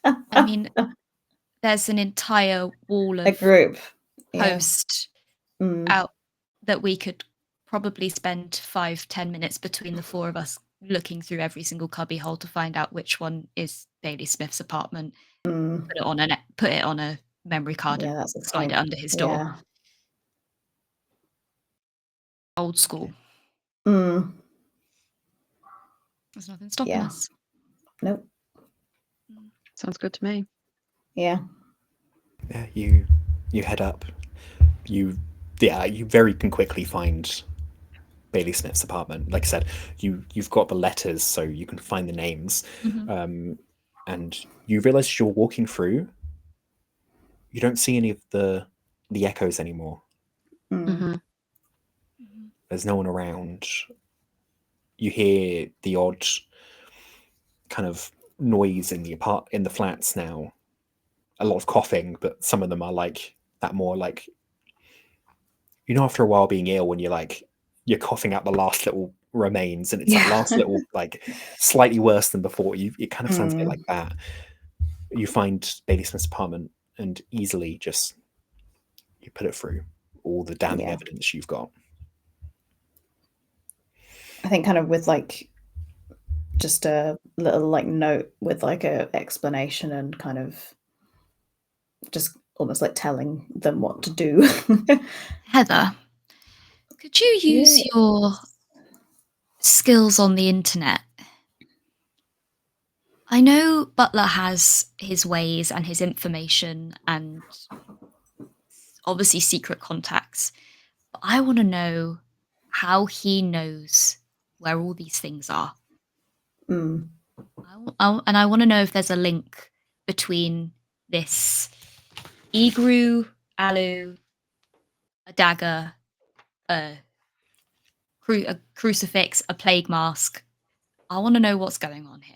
I mean, there's an entire wall a of group post Mm. out that we could probably spend 5-10 minutes between the four of us looking through every single cubby hole to find out which one is Bailey Smith's apartment. Put it on a memory card Yeah, and that's a slide point. it under his door. Yeah. Old school. Mm. There's nothing stopping Yeah. us. Nope. Sounds good to me. Yeah. Yeah, you head up. You very can quickly find Bailey Smith's apartment. Like I said, you've got the letters, so you can find the names. And you realize as you're walking through, you don't see any of the echoes anymore. There's no one around. You hear the odd kind of noise in the flats now. A lot of coughing, but some of them are like that more like, you know, after a while being ill when you're coughing out the last little remains and it's that last little like slightly worse than before. It kind of sounds a bit like that. You find Bailey Smith's apartment and easily just you put it through all the damning evidence you've got. I think kind of with like just a little like note with like a explanation and kind of just almost like telling them what to do. Heather, could you use your skills on the internet? I know Butler has his ways and his information and obviously secret contacts, but I want to know how he knows where all these things are. And I want to know if there's a link between this Igru, Alu, a dagger, a crucifix, a plague mask. I want to know what's going on here.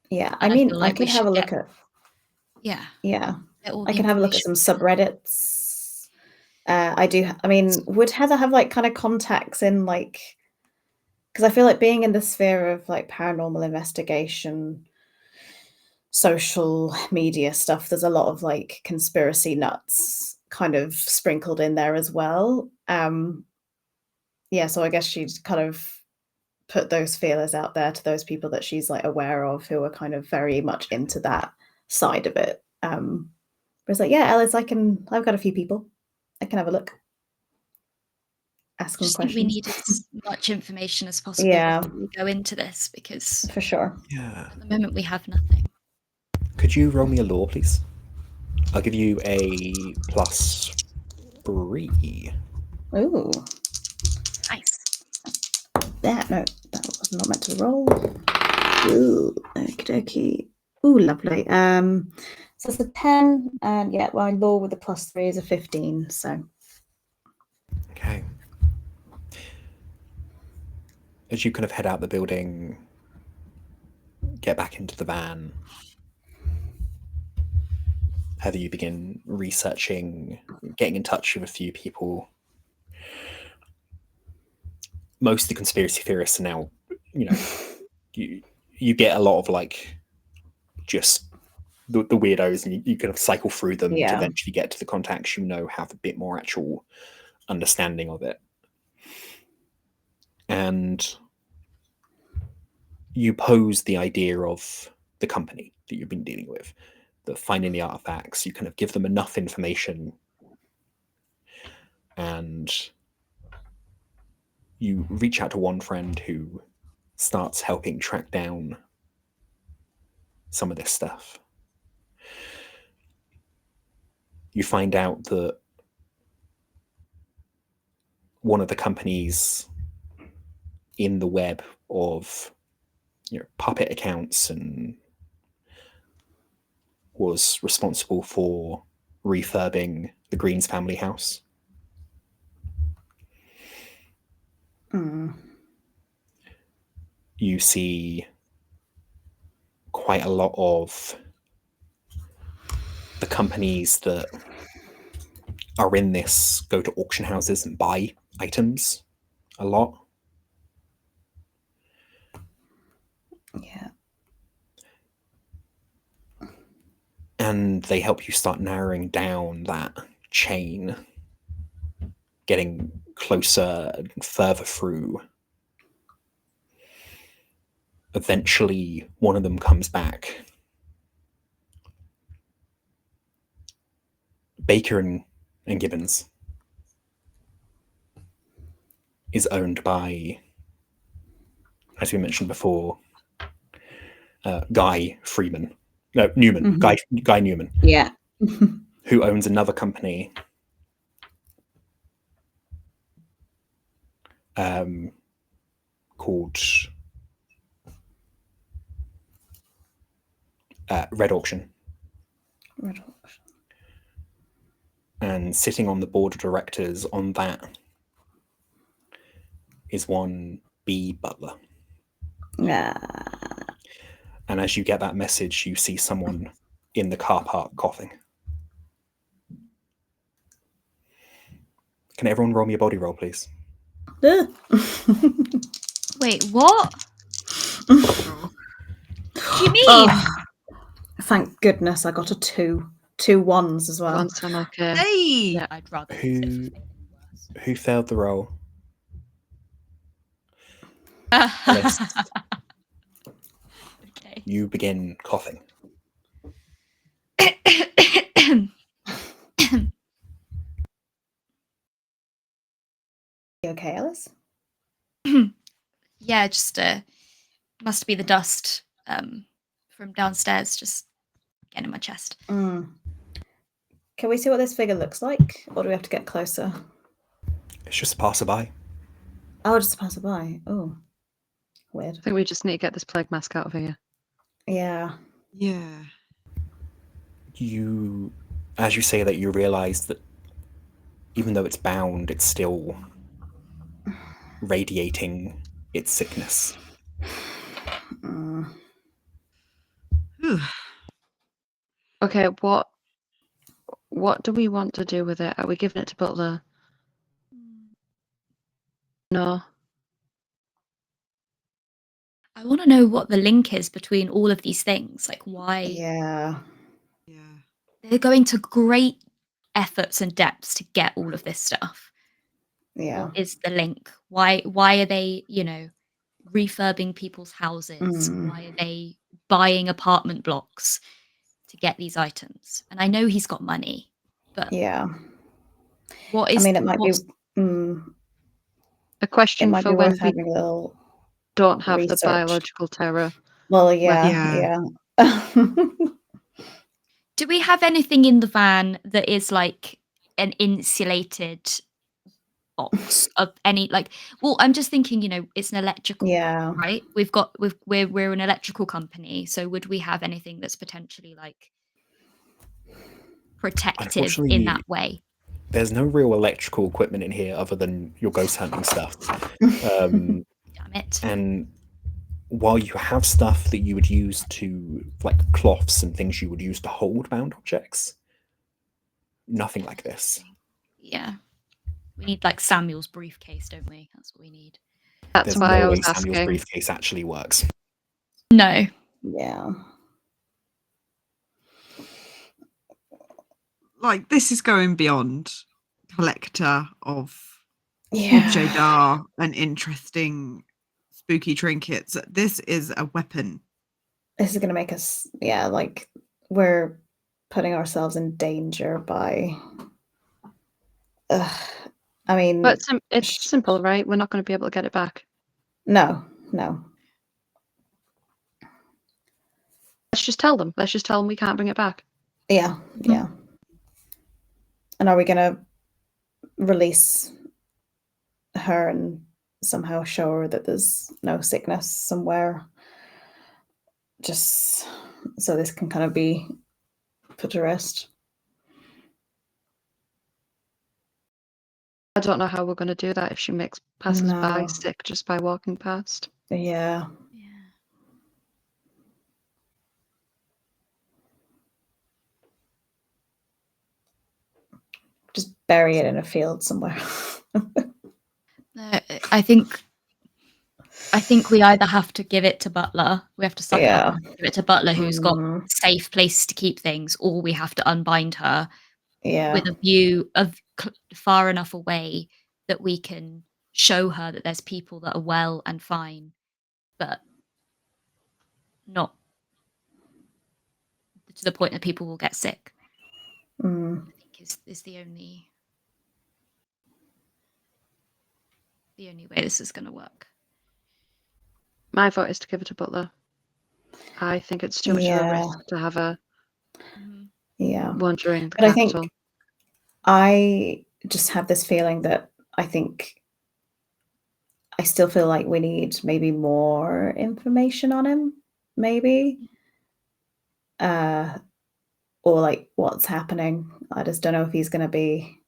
Yeah, And I mean, feel I like we could have a should look at. Yeah. Yeah, get all I the can have a look at some information. subreddits. I mean, would Heather have like kind of contacts in like, because I feel like being in the sphere of like paranormal investigation, social media stuff, there's a lot of like conspiracy nuts kind of sprinkled in there as well. Yeah, so I guess she'd kind of put those feelers out there to those people that she's like aware of who are kind of very much into that side of it. But it's like, yeah, Ellis, I've got a few people. I can have a look. Ask them I just think we questions. need as much information as possible Yeah, before we go into this because for sure. Yeah. at the moment we have nothing. Could you roll me a law, please? I'll give you a +3. Ooh. Nice. No, that was not meant to roll. Ooh, okie dokie. Ooh, lovely. So it's a 10, and yeah, my law with the +3 is a 15. So Okay. As you kind of head out the building, get back into the van, Heather, you begin researching, getting in touch with a few people. Most of the conspiracy theorists are now, you know, you get a lot of like just the weirdos, and you kind of cycle through them to eventually get to the contacts you know have a bit more actual understanding of it. and you pose the idea of the company that you've been dealing with, that finding the artifacts, you kind of give them enough information, and you reach out to one friend who starts helping track down some of this stuff. You find out that one of the companies in the web of puppet accounts and was responsible for refurbing the Greens family house. You see quite a lot of the companies that are in this go to auction houses and buy items a lot. Yeah. And they help you start narrowing down that chain, getting closer and further through. Eventually, one of them comes back. Baker and Gibbons is owned by, as we mentioned before, Guy Freeman. No, Newman. Guy Newman. Yeah. Who owns another company called Red Auction. Red Auction. And sitting on the board of directors on that is one B. Butler. Yeah. And as you get that message, you see someone in the car park coughing. Can everyone roll me a body roll, please? Wait, what? What do you mean? Oh, thank goodness I got a 2. 2 1s as well. Once I'm okay. Hey! Yeah, I'd rather Who failed the roll? Ellis. Okay. You begin coughing. You okay, Ellis? Yeah, just must be the dust from downstairs just getting in my chest. Can we see what this figure looks like, or do we have to get closer? It's just a passerby. Oh, just a passerby. Oh, weird. I think we just need to get this plague mask out of here. Yeah. Yeah. You, as you say that, you realise that even though it's bound, it's still radiating its sickness. Okay, what do we want to do with it? Are we giving it to Butler? No. I want to know what the link is between all of these things. Like, why? Yeah. They're going to great efforts and depths to get all of this stuff. Yeah. What is the link? Why are they, refurbing people's houses? Why are they buying apartment blocks to get these items? And I know he's got money, but yeah. What is? I mean, it might be a question for when we having a little don't have research. The biological terror. Well, yeah. Do we have anything in the van that is like an insulated box of any well, I'm just thinking, it's an electrical, right? We're an electrical company, so would we have anything that's potentially like protective in that way? There's no real electrical equipment in here other than your ghost hunting stuff. Damn it. And while you have stuff that you would use to, like cloths and things you would use to hold bound objects, nothing like this. Yeah. We need like Samuel's briefcase, don't we? That's what we need. That's There's why no I was way Samuel's asking. briefcase actually works. No. Yeah. Like, this is going beyond collector of objet d'art and interesting spooky trinkets. This is a weapon. This is going to make us, like we're putting ourselves in danger by. I mean, But it's simple, right? We're not going to be able to get it back. No. Let's just tell them. Let's just tell them we can't bring it back. Yeah. And are we going to release her and somehow show her that there's no sickness somewhere, just so this can kind of be put to rest? I don't know how we're going to do that if she makes passers-by sick just by walking past. Yeah. Just bury it in a field somewhere. I think we either have to give it to Butler. We have to suck it up and give it to Butler, who's got a safe place to keep things, or we have to unbind her with a view of far enough away that we can show her that there's people that are well and fine, but not to the point that people will get sick. I think is the only way this is going to work. My vote is to give it to Butler. I think it's too much of a risk to have her wandering the capital. I think I just have this feeling that I still feel like we need maybe more information on him, maybe. Or like what's happening. I just don't know if he's going to be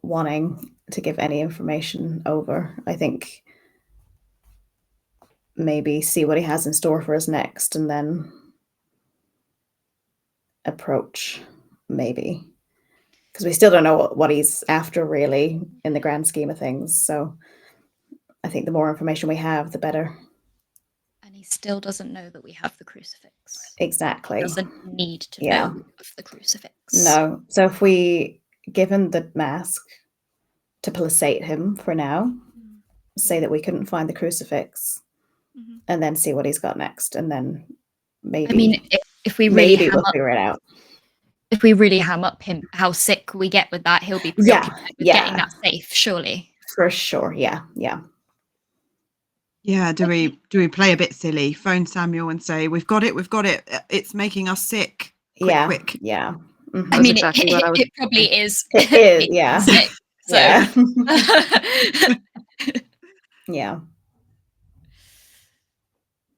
wanting to give any information over. I think maybe see what he has in store for us next and then approach, maybe. Because we still don't know what he's after really in the grand scheme of things. So I think the more information we have, the better. And he still doesn't know that we have the crucifix. Exactly. He doesn't need to know of the crucifix. No. So if we give him the mask to placate him for now, say that we couldn't find the crucifix, and then see what he's got next, and then maybe. I mean, if we really we'll figure it out. If we really ham up him, how sick we get with that, he'll be preoccupied with getting that safe, surely. For sure, yeah. Yeah, do we play a bit silly? Phone Samuel and say, we've got it. It's making us sick. Quick. Yeah. I mean, it probably is. It is, yeah. Sick, so. Yeah.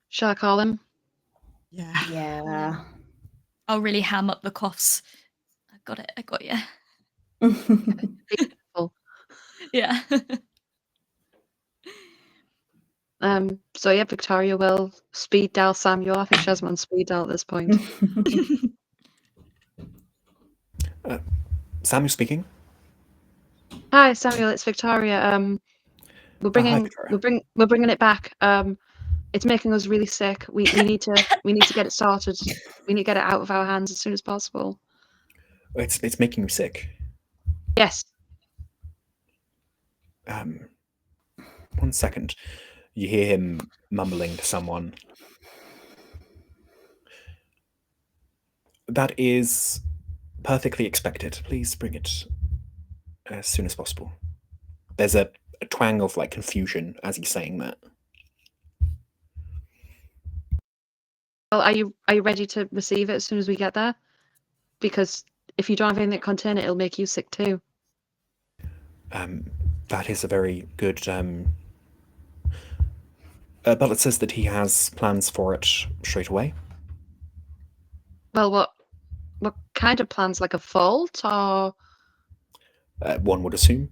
Shall I call him? Yeah. I'll really ham up the coughs. I got it. I got you. Yeah. So yeah, Victoria will speed dial Samuel. I think she has him on speed dial at this point. Samuel speaking. Hi, Samuel. It's Victoria. We're bringing it back. It's making us really sick. We need to get it sorted. We need to get it out of our hands as soon as possible. It's making you sick. Yes. 1 second. You hear him mumbling to someone. That is perfectly expected. Please bring it as soon as possible. There's a twang of like confusion as he's saying that. Well, are you ready to receive it as soon as we get there? Because if you don't have anything that contain it, it'll make you sick too. That is a very good. Butler says that he has plans for it straight away. Well, what kind of plans? Like a vault or? One would assume.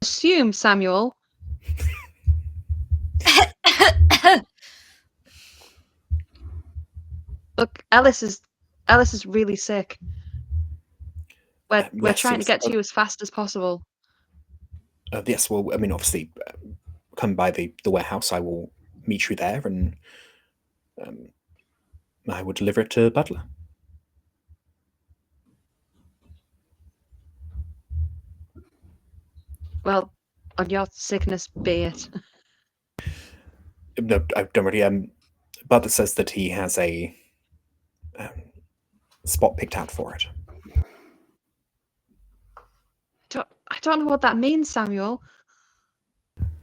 Assume, Samuel. Look, Ellis is really sick. We're trying to get to you as fast as possible. Yes, well, I mean, obviously, come by the warehouse. I will meet you there, and I will deliver it to Butler. Well, on your sickness be it. No, don't worry. Bardot says that he has a spot picked out for it. I don't know what that means, Samuel.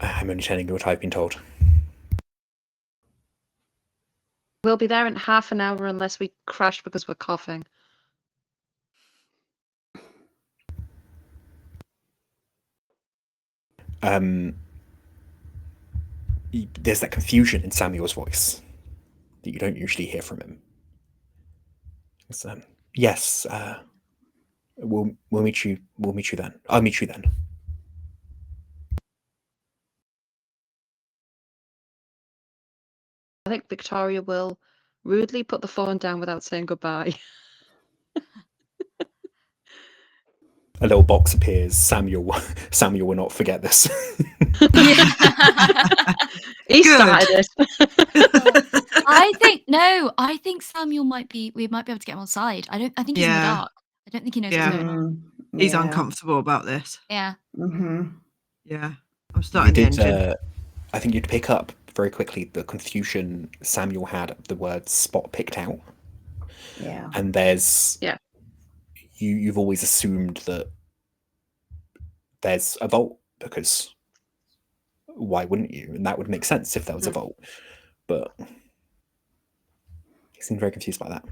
I'm only telling you what I've been told. We'll be there in half an hour unless we crash because we're coughing. There's that confusion in Samuel's voice that you don't usually hear from him. Yes, we'll meet you. We'll meet you then. I'll meet you then. I think Victoria will rudely put the phone down without saying goodbye. A little box appears. Samuel will not forget this. He started it. I think Samuel might be. We might be able to get him on side. I think he's in the dark. I don't think he knows what's going on. He's uncomfortable about this. Yeah. Yeah. I'm starting the engine. I think you'd pick up very quickly the confusion Samuel had at the word spot picked out. Yeah. And there's you've always assumed that there's a vault because why wouldn't you? And that would make sense if there was a vault. But he seemed very confused by that.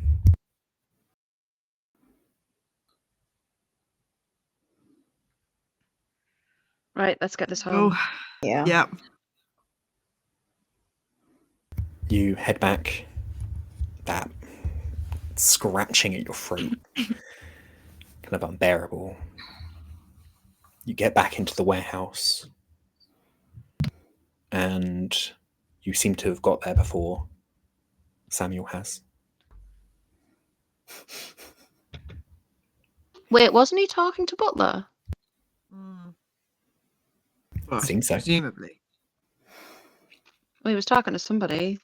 Right, let's get this home. Oh, yeah. Yeah. You head back. That scratching at your throat, kind of unbearable. You get back into the warehouse, and you seem to have got there before Samuel has. Wait, wasn't he talking to Butler? Well, Seems so. Presumably. Well, he was talking to somebody.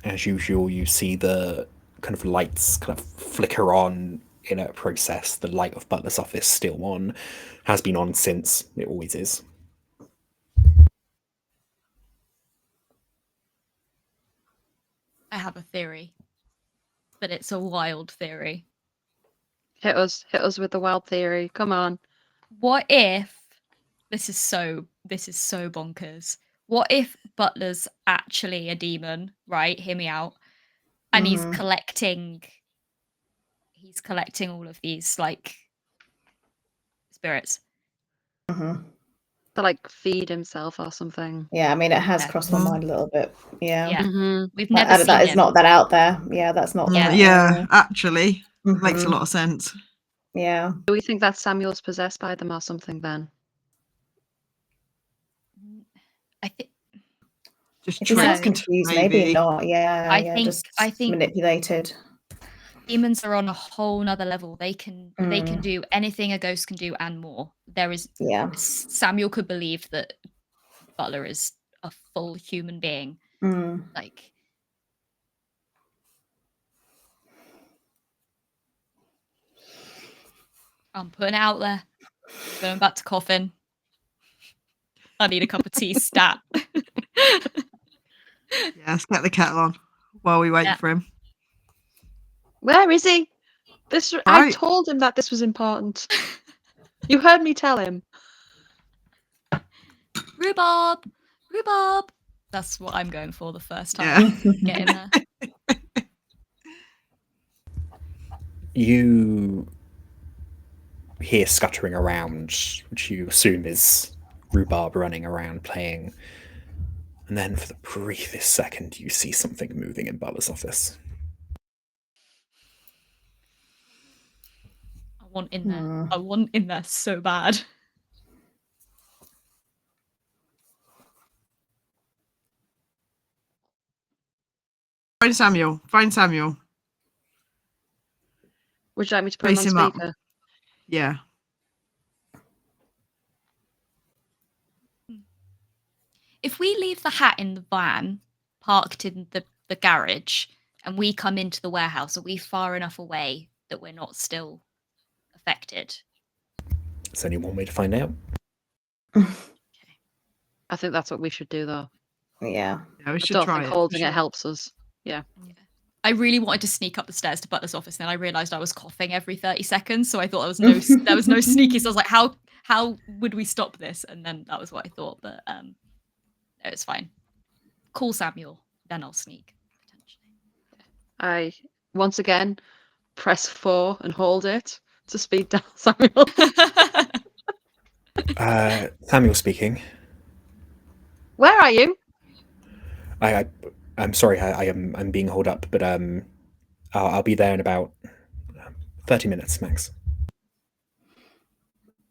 As usual, you see the kind of lights kind of flicker on in a process. The light of Butler's office still on, has been on since it always is. I have a theory, but it's a wild theory. Hit us with the wild theory. Come on. What if this is so bonkers? What if Butler's actually a demon, right? Hear me out. And he's collecting all of these like spirits. To like feed himself or something. Yeah, I mean it has crossed my mind a little bit. Yeah. We've never seen that him. is not that out there. Yeah, that's not that. Yeah, actually. Makes a lot of sense. Yeah. Do we think that Samuel's possessed by them or something then? I think just if he sounds confused, maybe not. Yeah, I think manipulated. Demons are on a whole nother level. They can do anything a ghost can do and more. There is Samuel could believe that Butler is a full human being. Like I'm putting it out there. Going back to coffin. I need a cup of tea stat. Yeah, let's get the kettle on while we wait for him. Where is he? I told him that this was important. You heard me tell him. Rhubarb. That's what I'm going for the first time. Get in there. You hear scuttering around, which you assume is Rhubarb running around playing. And then for the briefest second, you see something moving in Butler's office. I want in there. I want in there so bad. Find Samuel. Would you like me to put him on speaker? Yeah. If we leave the hat in the van, parked in the garage, and we come into the warehouse, are we far enough away that we're not still affected? There's only one way to find out. I think that's what we should do, though. Yeah. Yeah, we I should don't try think it. holding it helps us. Yeah. I really wanted to sneak up the stairs to Butler's office, and then I realised I was coughing every 30 seconds, so I thought there was no sneaky. So I was like, how would we stop this? And then that was what I thought, but no, it's fine. Call Samuel, then I'll sneak potentially. I once again press 4 and hold it to speed down Samuel. Samuel speaking. Where are you? I'm sorry, I'm being held up, but I'll be there in about 30 minutes max.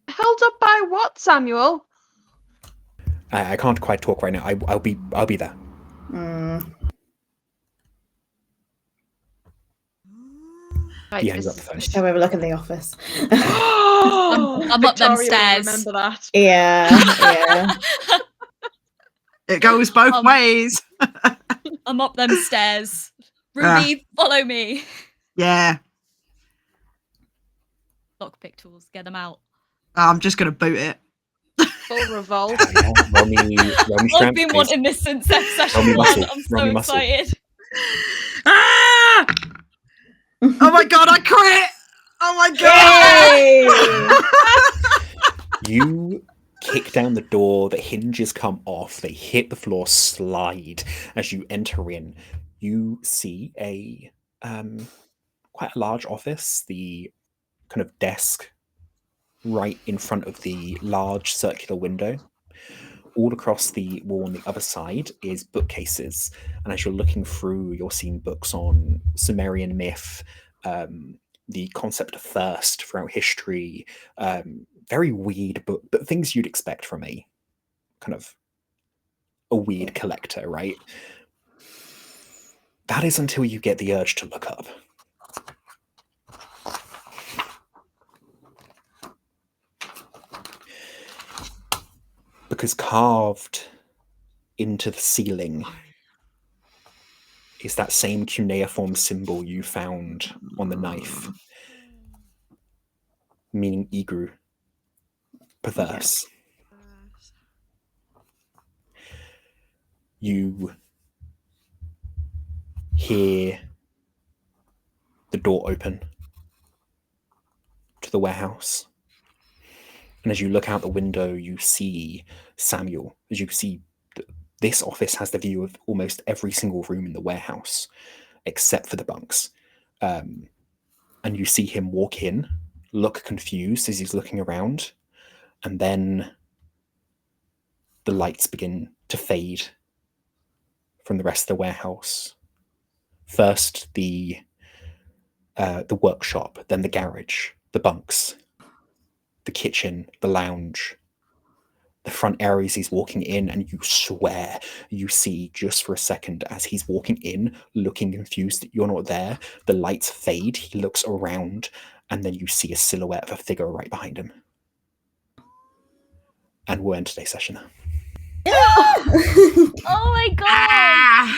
Held up by what, Samuel? I can't quite talk right now. I'll be there. Right, He hangs up the phone. Shall we have a look at the office? I'm up them Victoria will stairs. Remember that. Yeah. It goes both ways. I'm up them stairs. Ruby, follow me. Yeah. Lockpick tools, get them out. I'm just going to boot it. Full revolt. Roll me I've strength, been please. wanting this since session Roll me 1. muscle. I'm Roll so me muscle. excited. Ah! Oh my god, I crit! Oh my god! You kick down the door, the hinges come off, they hit the floor, slide. As you enter in, you see a quite a large office, the kind of desk right in front of the large circular window. All across the wall on the other side is bookcases, and as you're looking through, you're seeing books on Sumerian myth, the concept of thirst throughout history, very weird book, but things you'd expect from a kind of a weird collector, right? That is until you get the urge to look up. Because carved into the ceiling is that same cuneiform symbol you found on the knife, meaning Igru, perverse. You hear the door open to the warehouse. And as you look out the window, you see Samuel. As you see, this office has the view of almost every single room in the warehouse, except for the bunks. And you see him walk in, look confused as he's looking around, and then the lights begin to fade from the rest of the warehouse. First, the workshop, then the garage, the bunks, the kitchen, the lounge, the front areas he's walking in, and you swear you see just for a second as he's walking in, looking confused that you're not there, the lights fade, he looks around, and then you see a silhouette of a figure right behind him. And we'll end today's session. Oh my god!